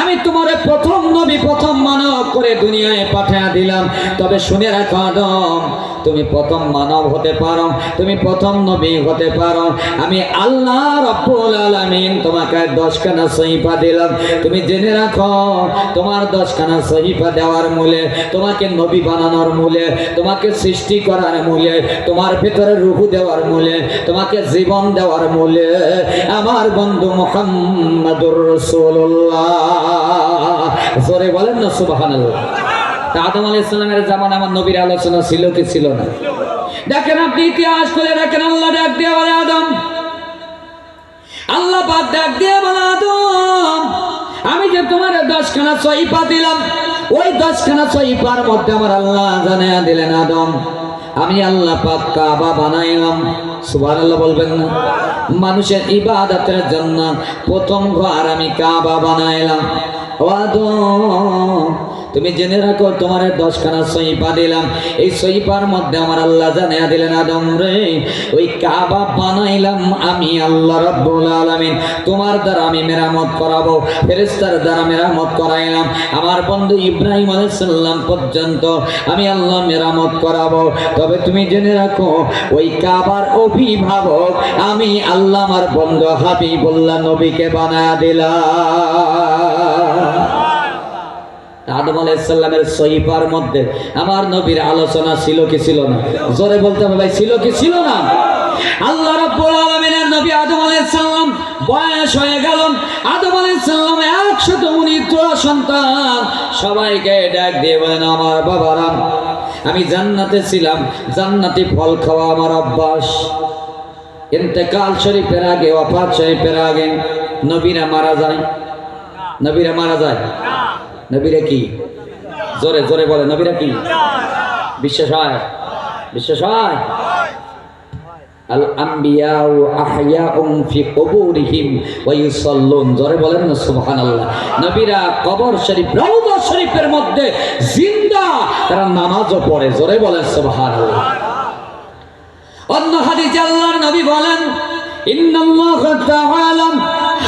আমি তোমারে প্রথম নবী প্রথম মানব করে দুনিয়ায় পাঠিয়ে দিলাম, তবে শুনে রাখো আদম তুমি প্রথম মানব হতে পারো, তুমি প্রথম নবী হতে পারো। আমি আল্লাহ রাব্বুল আলামিন তোমাকে 10খানা সহিফা দিলাম। তুমি জেনে রাখো তোমার 10খানা সহিফা দেওয়ার মূলে, তোমাকে নবী বানানোর মূলে, তোমাকে সৃষ্টি করার মূলে, তোমার ভিতরে রূহ দেওয়ার মূলে, তোমাকে জীবন দেওয়ার মূলে আমার বন্ধু মুহাম্মাদুর রাসূলুল্লাহ। জোরে বলেন না সুবহানাল্লাহ। আদম আলাইহিস সালামের জামানায় আমার নবীর আলোচনা ছিল কি ছিল না? দেখেন আপনি ইতিহাস খুলে দেখেন, আল্লাহ ডাক দিয়ে বলে, আদম আল্লাহ পাক ডাক দিয়ে বলে, আদম আমি যে তোমার 10খানা সহিফা দিলাম, ওই 10খানা সহিফার মধ্যে আমার আল্লাহ জানিয়ে দিলেন, আদম আমি আল্লাহ পাক কাবা বানাইলাম। সুবহানাল্লাহ বলবেন না? মানুষের ইবাদতের জন্য প্রথম ঘর আমি কাবা বানাইলাম। ও আদম তুমি জেনে রাখো তোমার 10খানা সহিফা দিলাম, এই সহিফার মধ্যে আমার আল্লাহ জানিয়ে দিলেন, আদম রে ওই কাবা বানাইলাম আমি আল্লাহ রাব্বুল আলামিন, তোমার দ্বারা আমি মেরামত করাবো, ফেরেশতার দ্বারা মেরামত করাইলাম, আমার বন্ধু ইব্রাহিম আলাইহিস সালাম পর্যন্ত আমি আল্লাহ মেরামত করাবো। তবে তুমি জেনে রাখো ওই কাবার অভিভাবক আমি আল্লাহ আমার বন্ধু হাবিবুল্লাহ নবীকে বানায়া দিলাম। আদম আলাইহিস সালামের সহিফার মধ্যে আমার নবীর আলোচনা ছিল কি ছিল না? জোরে বলতে হবে ভাই, ছিল কি ছিল না? আল্লাহ রাব্বুল আলামিনের নবী আদম আলাইহিস সালাম বয়স হয়ে গেল। আদম আলাইহিস সালাম 119 জোড়া সন্তান। সবাইকে ডাক দিয়ে বলেন, আমার বাবারা, আমি জান্নাতে ছিলাম, জান্নাতি ফল খাওয়া আমার অভ্যাস। ইন্তেকাল শরীফের আগে, ওয়াফাত শরীফের আগে নবীরা মারা যায়। নবীরা মারা যায়। নবীরা কি? জোরে জোরে বলে, নবীরা কি? বিশ্বাস হয়? বিশ্বাস হয়? আল আম্বিয়াউ আহইয়াউম ফি কুবুরিহিম ওয়া ইউসাল্লুন। জোরে বলেন না সুবহানাল্লাহ। নবীরা কবর শরীফ, রওজা শরীফের মধ্যে জিন্দা, তারা নামাজও পড়ে। জোরে বলেন সুবহানাল্লাহ। অন্য হাদিসে আল্লাহর নবী বলেন, ইন্নাল্লাহ তাআলা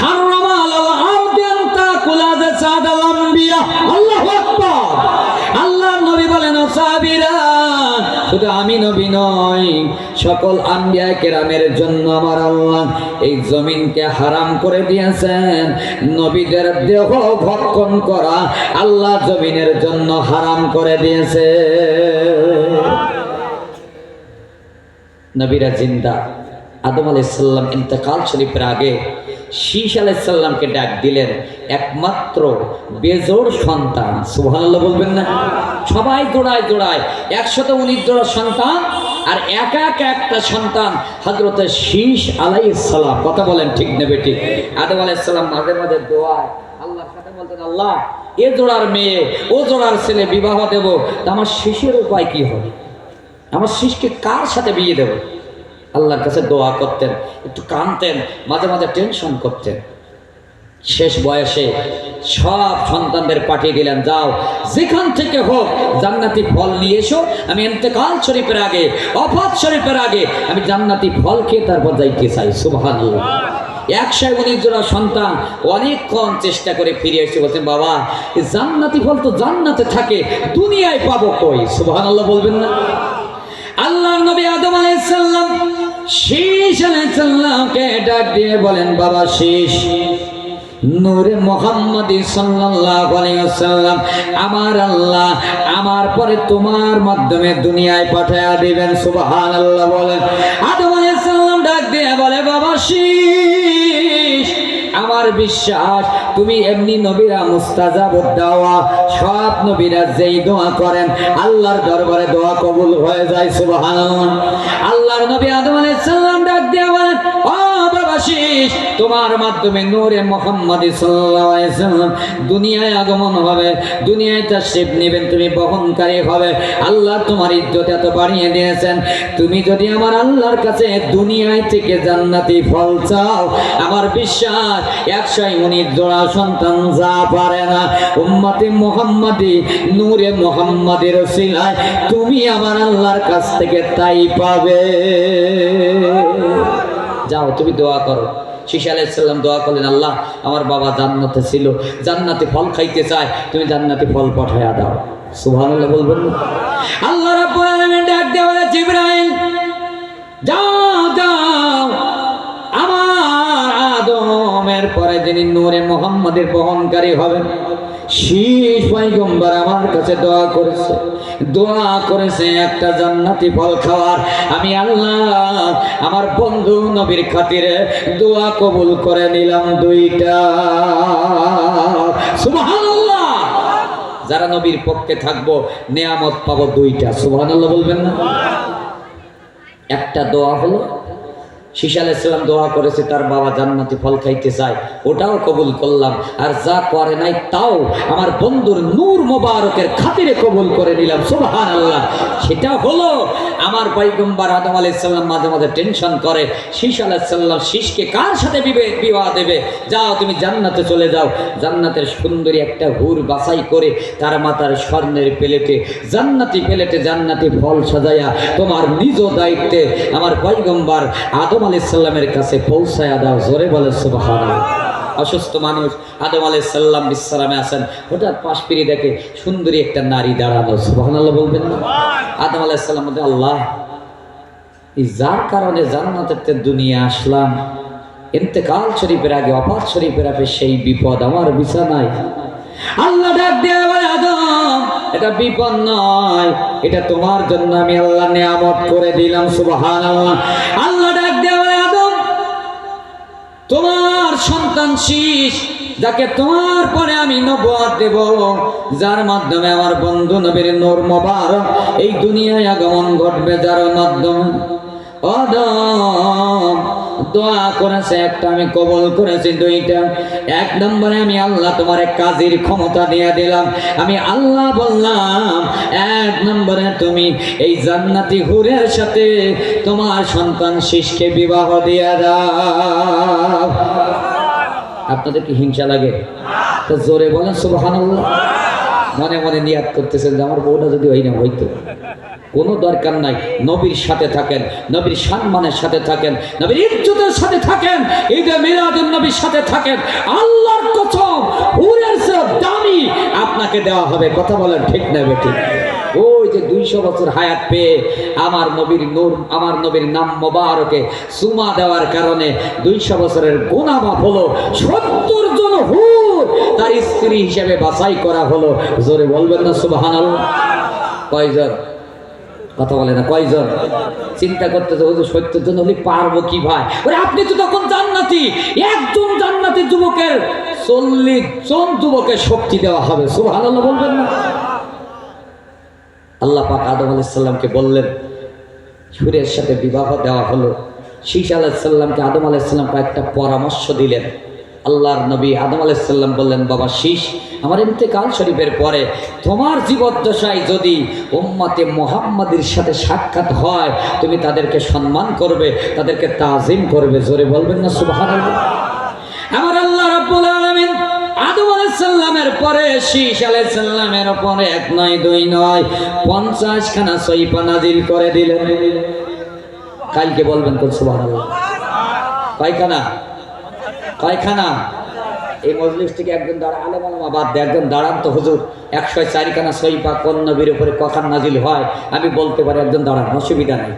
হারামা আলাল আরদি আন তাকুলা জাসাদাল আম্বিয়া। আল্লাহু আকবার। আল্লাহর নবী বলেন, ও সাহাবীরা, শুধু আমি নবী নই, সকল আম্বিয়া কেরামের জন্য আমার আল্লাহ এই জমিনকে হারাম করে দিয়েছেন। নবীদের দেহ ভক্ষণ করা আল্লাহ জমিনের জন্য হারাম করে দিয়েছে। নবীরা জিন্দা। আদম আলাইহিস সালাম ইন্তেকাল শরীফের আগে শীশ আলাইহিস সালামকে ডাক দিলেন, একমাত্র বেজোড় সন্তান। সুবহানাল্লাহ বলবেন না? সবাই জোড়ায় জোড়ায় 119 জোড়া সন্তান, আর একা একা একটা সন্তান হযরতে শীশ আলাইহিস সালাম। কথা বলেন ঠিক না বেঠিক? আদম আলাইহিস সালাম মাঝে মাঝে দোয়ায় আল্লাহর সাথে বলতেন, আল্লাহ, এ জোড়ার মেয়ে ও জোড়ার ছেলে বিবাহ দেব, তা আমার শীষের উপায় কি হবে? আমার শীষকে কার সাথে বিয়ে দেব? আল্লাহর কাছে দোয়া করতেন, একটু কাঁদতেন, মাঝে মাঝে টেনশন করতেন। শেষ বয়সে সব সন্তানদের পাঠিয়ে দিলেন, যাও যেখান থেকে হোক জান্নাতি ফল নিয়ে এসো, আমি ইন্তেকাল শরীফের আগে, ওয়াফাত শরীফের আগে আমি জান্নাতি ফল খেয়ে তারপর যাইতে চাই। সুবহানাল্লাহ। 119 জোড়া সন্তান অনেকক্ষণ চেষ্টা করে ফিরে এসে বলছেন, বাবা, জান্নাতি ফল তো জান্নাতে থাকে, দুনিয়ায় পাবো কই? সুবহানাল্লাহ বলবেন না? আল্লাহর নবী আদম আলাইহিস সালাম শীশ আলাইহিস সালামকে ডাক দিয়ে বলেন, বাবা শীশ, নূরে মুহাম্মদী সাল্লাল্লাহু আলাইহি ওয়াসাল্লাম আমার আল্লাহ আমার পরে তোমার মাধ্যমে দুনিয়ায় পাঠিয়ে দিবেন। সুবহানাল্লাহ বলেন। আদম আলাইহিস সালাম ডাক দিয়ে বলে, বাবা শীশ, আমার বিশ্বাস তুমি এমনি নবীরা মুস্তাজাবুদ দাওয়া, সব নবীরা যেই দোয়া করেন আল্লাহর দরবারে দোয়া কবুল হয়ে যায়। সুবহানাল্লাহ। আল্লাহর নবী আদম আলাইহিস সালাম ডাক দিয়ে বলেন, ও বাবা শীশ, তোমার মাধ্যমে নূরে মুহাম্মদী সাল্লাল্লাহু আলাইহি ওয়াসাল্লাম দুনিয়ায় আগমন হবে, দুনিয়ায় তাশরীফ নেবেন, তুমি বহনকারী হবে। আল্লাহ তোমার ইজ্জত এত বাড়িয়ে দিয়েছেন, তুমি যদি আমার আল্লাহর কাছে দুনিয়ায় থেকে জান্নাতি ফল চাও, আমার বিশ্বাস 119 জোড়া সন্তান যা পারে না, উম্মতে মুহাম্মাদি নূরে মুহাম্মাদের ওসিলায় তুমি আমার আল্লাহর কাছ থেকে তাই পাবে। যাও তুমি দোয়া করো। শীশ আলাইহিস সালাম দোয়া করলেন, আল্লাহ, আমার বাবা জান্নাতে ছিল, জান্নাতি ফল খাইতে চায়, তুমি জান্নাতি ফল পাঠায়া দাও। সুবহানাল্লাহ বলবেন না? আল্লাহ রাব্বুল আলামিন ডাক দিয়ে বলে, জিবরাইল, যাও যাও, আমার আদমের পরে যিনি নূরে মুহাম্মাদের বহনকারী হবেন, শীষ পয়গম্বর আমার কাছে দোয়া করেছে একটা জান্নাতি ফল খাওয়ার। আমি আল্লাহ আমার বন্ধু নবীর খাতিরে দোয়া কবুল করে নিলাম 2টা। সুবহানাল্লাহ। যারা নবীর পক্ষে থাকবো নিয়ামত পাবো 2টা। সুবহানাল্লাহ বলবেন না? একটা দোয়া হলো শীশ আলাইহিস সালাম দোয়া করেছে তার বাবা জান্নাতি ফল খাইতে চায়, ওটাও কবুল করলাম। আর যা করে নাই তাও আমার বন্ধুর নূর মোবারকের খাতিরে কবুল করে নিলাম। সুবহানাল্লাহ। সেটা হলো আমার পয়গম্বর আদম আলাইহিস সালাম মাঝে মাঝে টেনশন করে, শীশ আলাইহিস সালাম শীষকে কার সাথে বিবাহ দেবে? যাও তুমি জান্নাতে চলে যাও, জান্নাতের সুন্দরী একটা হুর বাছাই করে তার মাথার স্বর্ণের প্লেটে জান্নাতি ফল সাজাইয়া তোমার নিজ দায়িত্বে আমার পয়গম্বর আদম আলাইহিস সালামের কাছে পৌঁছায়া দাও। জোরে বলে সুবহানাল্লাহ। অসুস্থ মানুষ আদম আলাইহিস সালাম বিশ্রামে আছেন, হঠাৎ পাশ ফিরে দেখে সুন্দরী একটা নারী দাঁড়ানো। সুবহানাল্লাহ বলবেন না? আদম আলাইহিস সালাম বলে, আল্লাহ, এই যার কারণে জান্নাতের দুনিয়া আসলাম, ইন্তেকাল শরীফের আগে, ওয়াফাত শরীফের আগে সেই বিপদ আমার বিছানায়। আল্লাহ ডাক দিয়ে বলে, আদম, এটা বিপদ নয়, এটা তোমার জন্য আমি আল্লাহ নিয়ামত করে দিলাম। সুবহানাল্লাহ। আল্লাহ ডাক দিয়ে বলে, আদম তোমার সন্তান শীষ, যাকে তোমার পরে আমি নবুয়ত দেব, যার মাধ্যমে আমার বন্ধু নবীর নূর মোবারক এই দুনিয়ায় আগমন ঘটবে, যার মাধ্যমে আদম দোয়া করেছে একটা, আমি কবুল করেছি দুইটা। এক নম্বরে আমি আল্লাহ তোমার কাজের ক্ষমতা দিয়ে দিলাম, আমি আল্লাহ বললাম এক নম্বরে তুমি এই জান্নাতি হুরের সাথে তোমার সন্তান শীষকে বিবাহ দিয়ে দাও। আপনাদের কি হিংসা লাগে? তো জোরে বলেন সুবহানাল্লাহ। মনে মনে নিয়াত করতেছেন যে আমার বউটা যদি ওই না হইতো। কোনো দরকার নাই, নবীর সাথে থাকেন, নবীর সম্মানের সাথে থাকেন, নবীর ইজ্জতের সাথে থাকেন, ঈদে মিলাদুন নবীর সাথে থাকেন। আল্লাহর কসম হুরের চেয়ে দামি আপনাকে দেওয়া হবে। কথা বলেন ঠিক না বেঠিক? ওই যে 200 বছর হায়াত পেয়ে আমার নবীর নূর, আমার নবীর নাম মোবারকে সুমা দেওয়ার কারণে 200 বছরের গুনাহ মাফ হলো। 70 জন হুর তার স্ত্রী হিসেবে বাছাই করা হলো। জোরে বলবেন না সুবহানাল্লাহ? কয়জন? কথা বলে না কয়জন? চিন্তা করতেছে হুজুর 70 জন হলে পারবো কি ভাই? ওরে আপনি তো তখন জান্নাতি, একজন জান্নাতি যুবকের 40 জন যুবকের শক্তি দেওয়া হবে। সুবহানাল্লাহ বলবেন না? আল্লাহ পাক আদম আলাইহিস সালামকে বললেন, হুরের সাথে বিবাহ দেওয়া হলো। শীষ আলাইহিস সালামকে আদম আলাইহিস সালাম কয়েকটা পরামর্শ দিলেন। আল্লাহর নবী আদম আলাইহিস সালাম বললেন, বাবা শীষ, আমার ইন্তেকাল শরীফের পরে তোমার জীবদ্দশায় যদি উম্মতে মুহাম্মাদের সাথে সাক্ষাৎ হয়, তুমি তাদেরকে সম্মান করবে, তাদেরকে তাজিম করবে। জোরে বলবেন না সুবহানাল্লাহ? আমার আল্লাহ রাব্বুল আলামিন আদম আলাইহিস সালামের পরে শীষ আলাইহিস সালামের উপরে 1 নয় 2 নয় 50 খানা সহিফা নাজিল করে দিলেন। কালকে বলবেন তো সুবহানাল্লাহ। কয়খানা? কয়খানা? এই মজলিস থেকে একজন দাঁড়া, আলেম আলেমা বাদ দিয়ে একজন দাঁড়ান তো হুজুর, 104 খানা সহিফা কোন নবীর উপরে কখন নাজিল হয় আমি বলতে পারি, একজন দাঁড়ান, অসুবিধা নেই।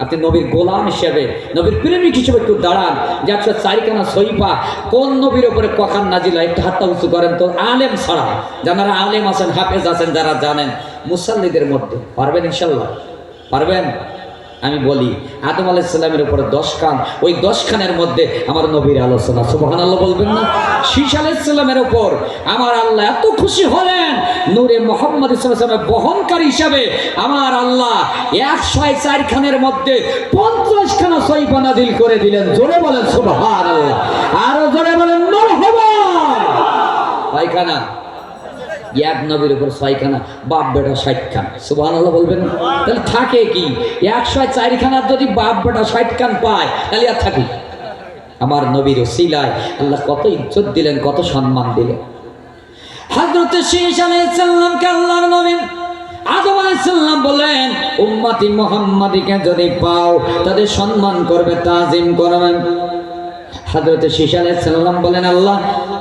আপনি নবীর গোলাম হিসেবে, নবীর প্রেমিক হিসেবে একটু দাঁড়ান যে 104 খানা সহিফা কোন নবীর উপরে কখন নাজিল হয়, একটু হাতটা উঁচু করেন তো। আলেম ছাড়া যারা আলেম আছেন, হাফেজ আছেন, যারা জানেন, মুসাল্লিদের মধ্যে পারবেন ইনশাল্লাহ? পারবেন? আমি বলি আদম আলাইহিস সালামের উপরে 10 খান, ওই 10 খানের মধ্যে আমার নবীর আলোচনা। সুবহানাল্লাহ বলবেন না? শীষ আলাইহিস সালামের উপর আমার আল্লাহ এত খুশি হলেন, নূরে মুহাম্মদ সাল্লাল্লাহু আলাইহি ওয়াসাল্লামের বহনকারী হিসাবে আমার আল্লাহ 104 খানের মধ্যে 50 খানা সহিফা নাজিল করে দিলেন। জোরে বলেন সুবহানাল্লাহ, আরো জোরে বলেন মারহাবা। কয়খানা? এক নবীর উপর 6 খানা, বাপ বেটা 60 খানা। সুবহানাল্লাহ বলবেন? তাহলে থাকে কি? 104 খানার যদি বাপ বেটা 60 খান পায়, তাহলে আর থাকে? আমার নবীর ওসিলায় আল্লাহ কত ইজ্জত দিলেন, কত সম্মান দিলেন। হযরত শীষ আলাইহিস সালামকে আল্লাহর নবী আদম আলাইহিস সালাম বলেন, উম্মতি মুহাম্মাদিকে যদি পাও তাদের সম্মান করবে, তাজিম করবেন। হযরত শীষ আলাইহিস সালাম বলেন, আল্লাহ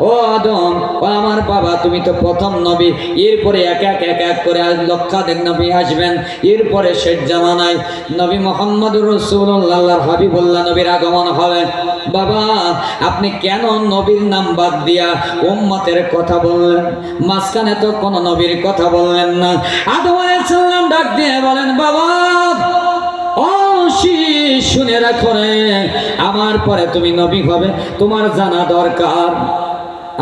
ও আদম, ও আমার বাবা, তুমি তো প্রথম নবী, এরপরে এক এক করে লক্ষাধিক নবী আসবেন, এরপরে শেষ জামানায় নবী মুহাম্মদুর রাসূলুল্লাহ আল্লাহর হাবিবুল্লাহ নবীর আগমন হবে। বাবা আপনি কেন নবীর নাম বাদ দিয়া উম্মতের কথা বললেন? মাঝখানে তো কোনো নবীর কথা বললেন না। আদম আলাইহিস সালাম ডাক দিয়ে বলেন, বাবা ও শীষ, শুনে রাখো রে, আমার পরে তুমি নবী হবে, তোমার জানা দরকার।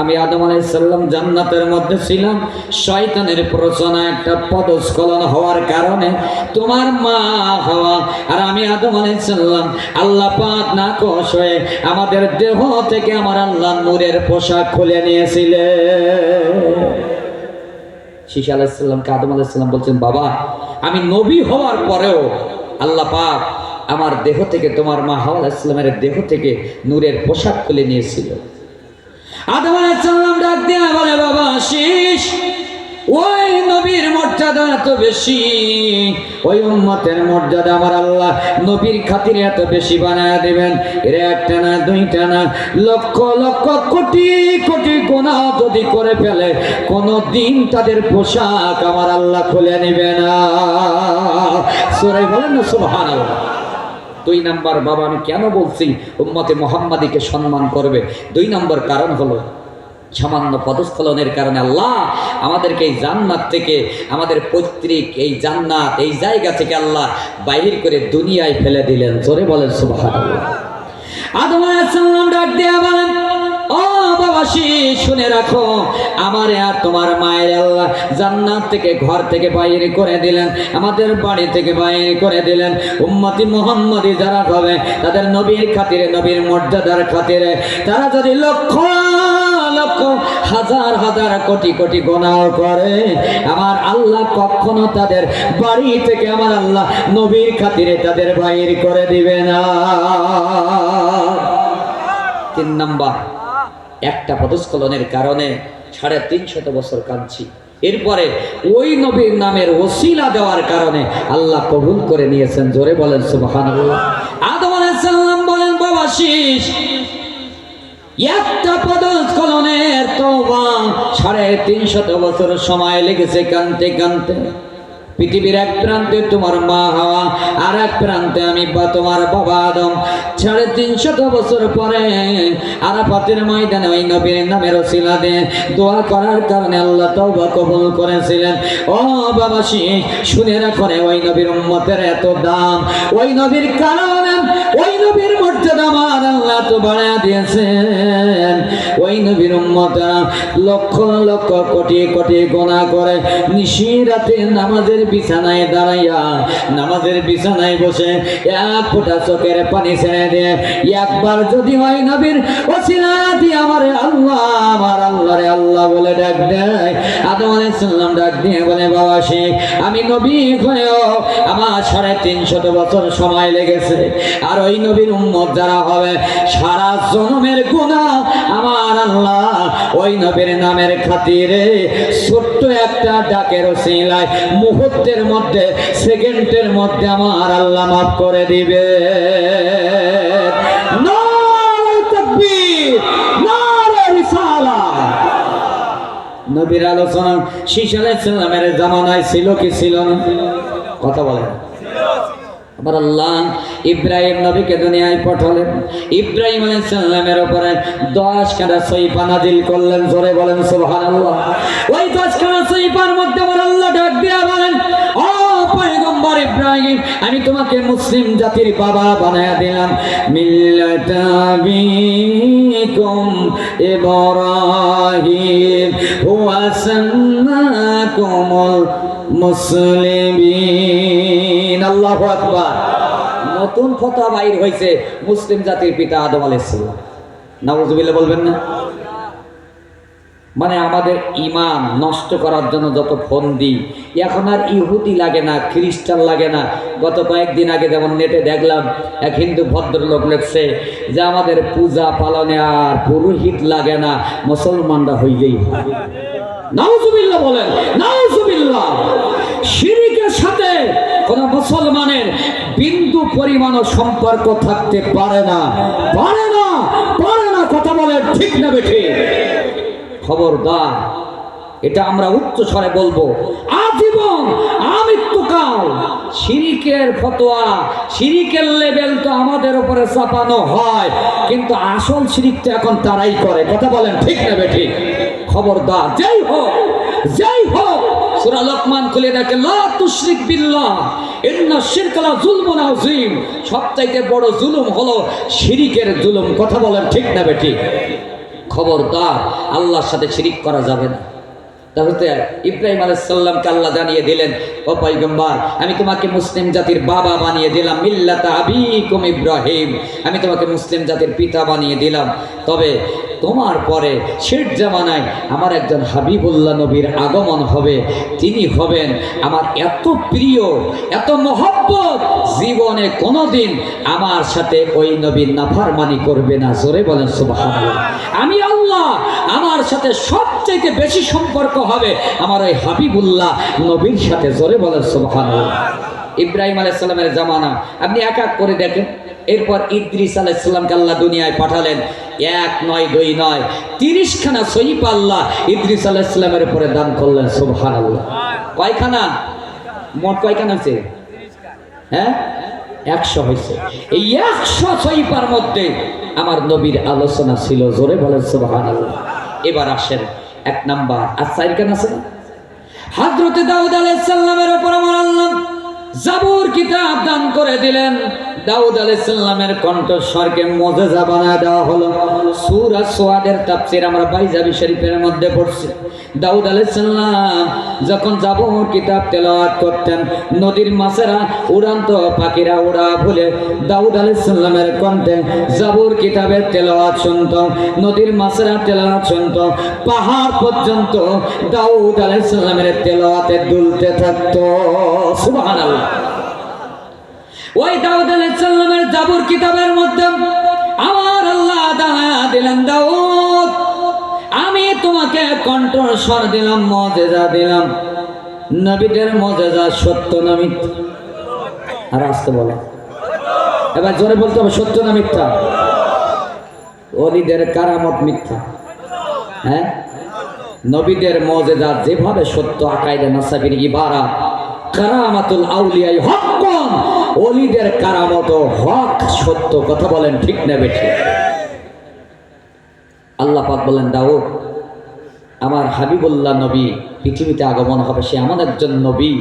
আমি আদম আলাইহিস সালাম জান্নাতের মধ্যে ছিলাম, শয়তানের প্ররোচনায় একটা পদস্খলন হওয়ার কারণে তোমার মা হাওয়া আর আমি আদম আলাইহিস সালাম আল্লাহ পাক নাকশ হয়ে আমাদের দেহ থেকে আমার আল্লাহ নূরের পোশাক খুলে নিয়েছিলেন। শীষ আলাইহিস সালামকে আদম আলাইহিস সালাম বলছেন, বাবা আমি নবী হওয়ার পরেও আল্লাহ পাক আমার দেহ থেকে তোমার মা হাওয়া আলাইহিস সালামের দেহ থেকে নূরের পোশাক খুলে নিয়েছিল। আদম আলাইহিস সালাম ডাক দিয়ে বলে, বাবা শীষ, ওই নবীর মর্যাদা এত বেশি, ওই উম্মতের মর্যাদা আমার আল্লাহ নবীর খাতিরে এত বেশি বানায় দেবেন। এর একটা না, দুইটা না, লক্ষ লক্ষ কোটি কোটি গুনাহ যদি করে ফেলে, কোনো দিন তাদের পোশাক আমার আল্লাহ খুলে নেবে না। সূরা বলেন না সুবহানাল্লাহ। 2 নাম্বার, বাবা আমি কেন বলছি উম্মতে মুহাম্মাদিকে সম্মান করবে? 2 নম্বর কারণ হলো সামান্য পদস্খলনের কারণে আল্লাহ আমাদেরকে এই জান্নাত থেকে, আমাদের পৈতৃক এই জান্নাত, এই জায়গা থেকে আল্লাহ বাহির করে দুনিয়ায় ফেলে দিলেন। জোরে বলেন সুবহানাল্লাহ। আদম আলাইহিস সালাম ডাক দিয়া বলেন, ও বাবাসী শুনে রাখো, আমারে আর তোমার মায়ের আল্লাহ জান্নাত থেকে, ঘর থেকে বাইর করে দিলেন, আমাদের বাড়ি থেকে বাইর করে দিলেন। উম্মতি মুহাম্মদী যারা হবে তাদের নবীর খাতিরে, নবীর মর্যাদার খাতিরে তারা যদি লক্ষ লক্ষ হাজার হাজার কোটি কোটি গুনাহ করে, আমার আল্লাহ কখনো তাদের বাড়ি থেকে আমার আল্লাহ নবীর খাতিরে তাদের বাইর করে দিবে না। 3 নাম্বার, একটা পদস্খলনের কারণে 350 বছর কাঁদছি। এরপরে ওই নবীর নামের ওসিলা দেওয়ার কারণে আল্লাহ কবুল করে নিয়েছেন। জোরে বলেন সুবহানাল্লাহ। আদম আলাইহিস সালাম বলেন, বাবা শীষ, একটা পদস্খলনের তওবা 350 বছর সময় লেগেছে কানতে কানতে। পৃথিবীর এক প্রান্তে তোমার মা হাওয়া, আর এক প্রান্তে আমি বা তোমার বাবা আদম। 350 বছর পরে আরাফাতের ময়দানে ওই নবীর নামের ওসিলা দিয়ে দোয়া করার কারণে আল্লাহ তওবা কবুল করেছিলেন। ও বাবা শুনে রাখো, ওই নবীর উম্মতের এত দাম, ওই নবীর কারণে ওই নবীর মর্যাদা আমার আল্লাহ তো বাড়ায় দিয়েছেন। ওই নবীর উম্মতরা লক্ষ লক্ষ কোটি কোটি গুনাহ করে নিশিরাতে নামাজের বিছানায় দাঁড়াইয়া, নামাজের বিছানায় বসে এক ফোঁটা চোখের পানি ছেড়ে দিয়ে একবার যদি ওই নবীর ওসিলা দিয়ে আমারে আল্লাহ, আমার আল্লাহরে আল্লাহ বলে ডাক দেয়, আদম আলাইহিস সালাম ডাক দিয়ে বলে, বাবা শেখ, আমি নবী হয়েও আমার 350 বছর সময় লেগেছে, আর ওই নবীর উম্মত যারা হবে সারা জন্মের গুনাহ আমার আল্লাহ ওই নবীর নামের খাতিরে ছোট্ট একটা ডাকের ওসিলায় মুহূর্তের মধ্যে, সেকেন্ডের মধ্যে আমার আল্লাহ মাফ করে দিবে। নারে তাকবীর, নারে রিসালাত। নবীর আলোচনা শীষ আলাইহিস সালামের জামানায় ছিল কি ছিল না? কথা বলেন। আমার আল্লাহ ইব্রাহিম নবীকে দুনিয়ায় পাঠালেন। ইব্রাহিম আলাইহিস সালামের উপরে 10 খানা সহিফা নাযিল করলেন। জোরে বলেন সুবহানাল্লাহ। ওই 10 খানা সহিফার মধ্যে আমার আল্লাহ ডাক দিয়া বলেন, ও পয়গম্বর ইব্রাহিম, আমি তোমাকে মুসলিম জাতির বাবা বানায়া দিলাম। মিল্লাতাবিকুম ইব্রাহিম হুয়া সাম্মাকুমুল মুসলিমিন। আল্লাহু আকবার। নতুন ফতোয়া বাইর হয়েছে, মুসলিম জাতির পিতা আদম আলাইহিস সালাম। নাউজুবিল্লাহ বলবেন না? মানে আমাদের ঈমান নষ্ট করার জন্য যত ফন্দি, এখন আর ইহুদি লাগে না, খ্রিস্টান লাগে না। গত কয়েকদিন আগে যেমন নেটে দেখলাম, এক হিন্দু ভদ্রলোক লেখছে যে আমাদের পূজা পালনে আর পুরোহিত লাগে না, মুসলমানরা হইলেই হয়। নাউজুবিল্লাহ বলেন, নাউজুবিল্লাহ। শিরকের সাথে কোন মুসলমানের বিন্দু পরিমাণও সম্পর্ক থাকতে পারে না, পারে না, পারে না। কথা বলে ঠিক না বেঠি? খবরদার, এটা আমরা উচ্চ স্বরে বলবো আজীবন, আমৃত্যুকাল। শিরিকের ফতোয়া, শিরিকের লেভেল তো আমাদের উপরে চাপানো হয়, কিন্তু আসল শিরিক তো এখন তারাই করে। কথা বলেন ঠিক না বেঠি? খবরদার, যাই হোক যাই হোক, সূরা লোকমান খুলে দেখে, লা তুশরিক বিল্লাহ ইন্না শিরকা লা যুলমুন আযীম। সবচাইতে বড় জুলুম হলো শিরিকের জুলুম। কথা বলেন ঠিক না বেঠি? খবরদার, আল্লাহর সাথে শিরিক করা যাবে না। তাহলে ইব্রাহিম আলাইহিস সালামকে আল্লাহ জানিয়ে দিলেন, ও পয়গম্বর, আমি তোমাকে মুসলিম জাতির বাবা বানিয়ে দিলাম। মিল্লাতা আবিকুম ইব্রাহিম, আমি তোমাকে মুসলিম জাতির পিতা বানিয়ে দিলাম। তবে তোমার পরে শেষ জামানায় আমার একজন হাবিবুল্লাহ নবীর আগমন হবে। তিনি হবেন আমার এত প্রিয়, এত মহব্বত, জীবনে কোনোদিন আমার সাথে ওই নবীর নাফরমানি করবে না। জোরে বলেন সুবহানাল্লাহ। আমি আল্লাহ, আমার সাথে সবচেয়ে বেশি সম্পর্ক হবে আমার ওই হাবিবুল্লাহ নবীর সাথে। জোরে বলেন সুবহানাল্লাহ। ইব্রাহিম আলাইহিস সালামের জামানা আপনি এক এক করে দেখেন। এরপর ইদ্রিস আলাইহিস সালামকে আল্লাহ দুনিয়ায় পাঠালেন। 1 নয় 2 নয় 30 খানা সহিফা আল্লাহ ইদ্রিস আলাইহিস সালামের উপরে দান করলেন। সুবহানাল্লাহ। কয়খানা? মোট কয়খানা হয়েছে? হ্যাঁ, 100 হয়েছে। এই 100 সহিফার মধ্যে আমার নবীর আলোচনা ছিল। জোরে বলেন সুবহানাল্লাহ। এবার আসেন 1 নাম্বার আর 4 কেন আছে না হযরত দাউদ আলাইহিস সালামের উপর আমার আল্লাহ জাবুর কিতাব দান করে দিলেন। দাউদ আলাইহিস সালামের কণ্ঠস্বরকে মুজিজা বানায় দেওয়া হলো। সূরা সুয়াদের তাফসীর আমরা বাইজাবি শরীফের মধ্যে পড়ছি। দাউদ আলাইহিস সালাম যখন জাবুর কিতাব তেলাওয়াত করতেন, নদীর মাছেরা উড়ান্ত পাখিরা ওড়া ভুলে দাউদ আলাইহিস সালামের কণ্ঠে জাবুর কিতাবের তেলাওয়াত শুনতো, নদীর মাছেরা তেলাওয়াত শুনতো, পাহাড় পর্যন্ত দাউদ আলাইহিস সালামের তেলাওয়াতে দুলতে থাকতো। সুবহানাল্লাহ। ওই দাউদ আলাইহিস সালামের জাবুর কিতাবের মধ্যে আমার আল্লাহ দিলেন, দাউদ আমি তোমাকে কণ্ঠস্বর দিলাম, মুজিজা দিলাম। নবীদের মুজিজা সত্য না মিথ্যা? আর আসতে বলো, এবার জোরে বলতে হবে, সত্য না মিথ্যা? ওলিদের কারামত মিথ্যা? হ্যাঁ, নবীদের মুজিজা যেভাবে সত্য, আকাইদে নাসাবির ইবারাত কারামাতুল আউলিয়াই হক্কুন, ওলিদের কারামত হক সত্য। কথা বলেন ঠিক না বেঠিক? আল্লাহ পাক বলেন, দাউদ আমার হাবিবুল্লাহ নবী পৃথিবীতে আগমন হবে, সে এমন একজন নবী,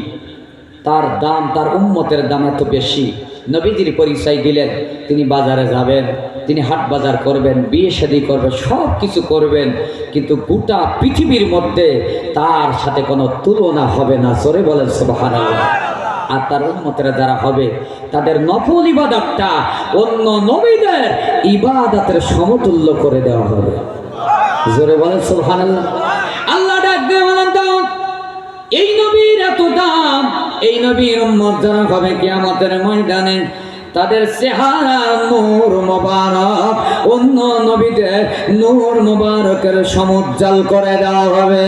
তার দাম, তার উম্মতের দাম এত বেশি। নবীজির পরিচয় দিলেন, তিনি বাজারে যাবেন, তিনি হাট বাজার করবেন, বিয়ে শাদী করবেন, সব কিছু করবেন, কিন্তু গোটা পৃথিবীর মধ্যে তার সাথে কোনো তুলনা হবে না। জোরে বলেন সুবহানাল্লাহ। আর তার উম্মতেরা যারা হবে, তাদের নফল ইবাদতটা অন্য নবীদের ইবাদতের সমতুল্য করে দেওয়া হবে। জোরে বলেন সুবহানাল্লাহ। আল্লাহ ডাক দিয়ে বলেন, দাউদ এই নবীর এত দাম, এই নবীর উম্মত যারা হবে কিয়ামতের ময়দানে, তাদের চেহারা নূর মোবারক অন্য নবীদের নূর মোবারকের সমুজ্জ্বল করে দেওয়া হবে।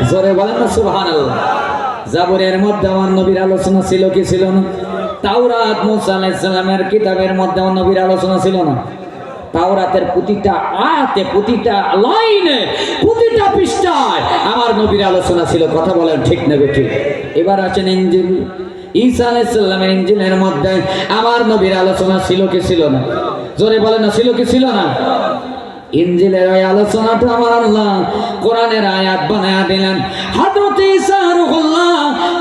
জোরে বলেন না সুবহানাল্লাহ। জাবুরের মধ্যে আমার নবীর আলোচনা ছিল কি ছিল না? তাওরাত মুসা আলাইহিস সালামের কিতাবের মধ্যে আমার নবীর আলোচনা ছিল না? তাওরাতের প্রতিটা আয়াতে, প্রতিটা লাইনে, প্রতিটা পৃষ্ঠায় আমার নবীর আলোচনা ছিল। কথা বলেন ঠিক না বেঠিক? এবার আছেন ইনজিল, ঈসা আলাইহিস সালামের ইনজিলের মধ্যে আমার নবীর আলোচনা ছিল কি ছিল না? জোরে বলেন না, ছিল কি ছিল না? ইনজিলের ওই আলোচনাটা আমার আল্লাহ কোরআনের আয়াত বানায়া দিলেন। হযরত ঈসা রূহুল্লাহ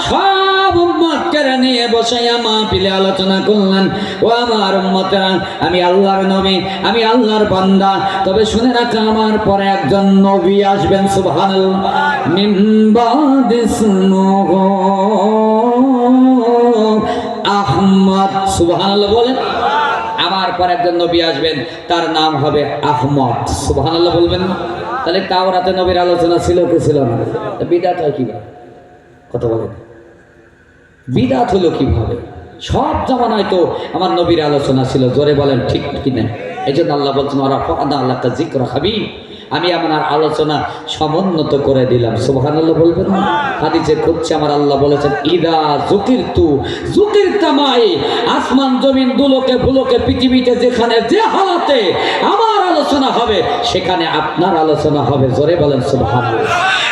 সব উম্মতকে নিয়ে বসাইয়া মাহফিলে আলোচনা করলেন, ও আমার উম্মতেরা, আমি আল্লাহর নবী, আমি আল্লাহর বান্দা, তবে শুনে রাখো আমার পরে একজন নবী আসবেন। সুবহানাল্লাহ। মিন বাদি ইসমুহু আহমদ। সুবহানাল্লাহ বলেন। আমার পর একজন নবী আসবেন, তার নাম হবে আহমদ। সুবহানাল্লাহ বলবেন না? তাহলে তাওরাতে নবীর আলোচনা ছিল কি ছিল না? বিদআত হয় কিভাবে? কথা বলেন, বিদআত হলো কিভাবে? সব জামানায় তো আমার নবীর আলোচনা ছিল। জোরে বলেন ঠিক কিনা? এই জন্য আল্লাহ বলছেন, ওয়ারাফা'না লাকা যিকরা হাবিব, আমি আমার আলোচনা সমুন্নত করে দিলাম। সুবহানাল্লাহ বলবেন না? হাদিসে কুদসি আমার আল্লাহ বলেছেন, ইদা যুকিরতু যুকিরতা মাই, আসমান জমিন দুলোকে ভুলোকে পৃথিবীতে যেখানে যে হালাতে আমার আলোচনা হবে, সেখানে আপনার আলোচনা হবে। জোরে বলেন সুবহানাল্লাহ।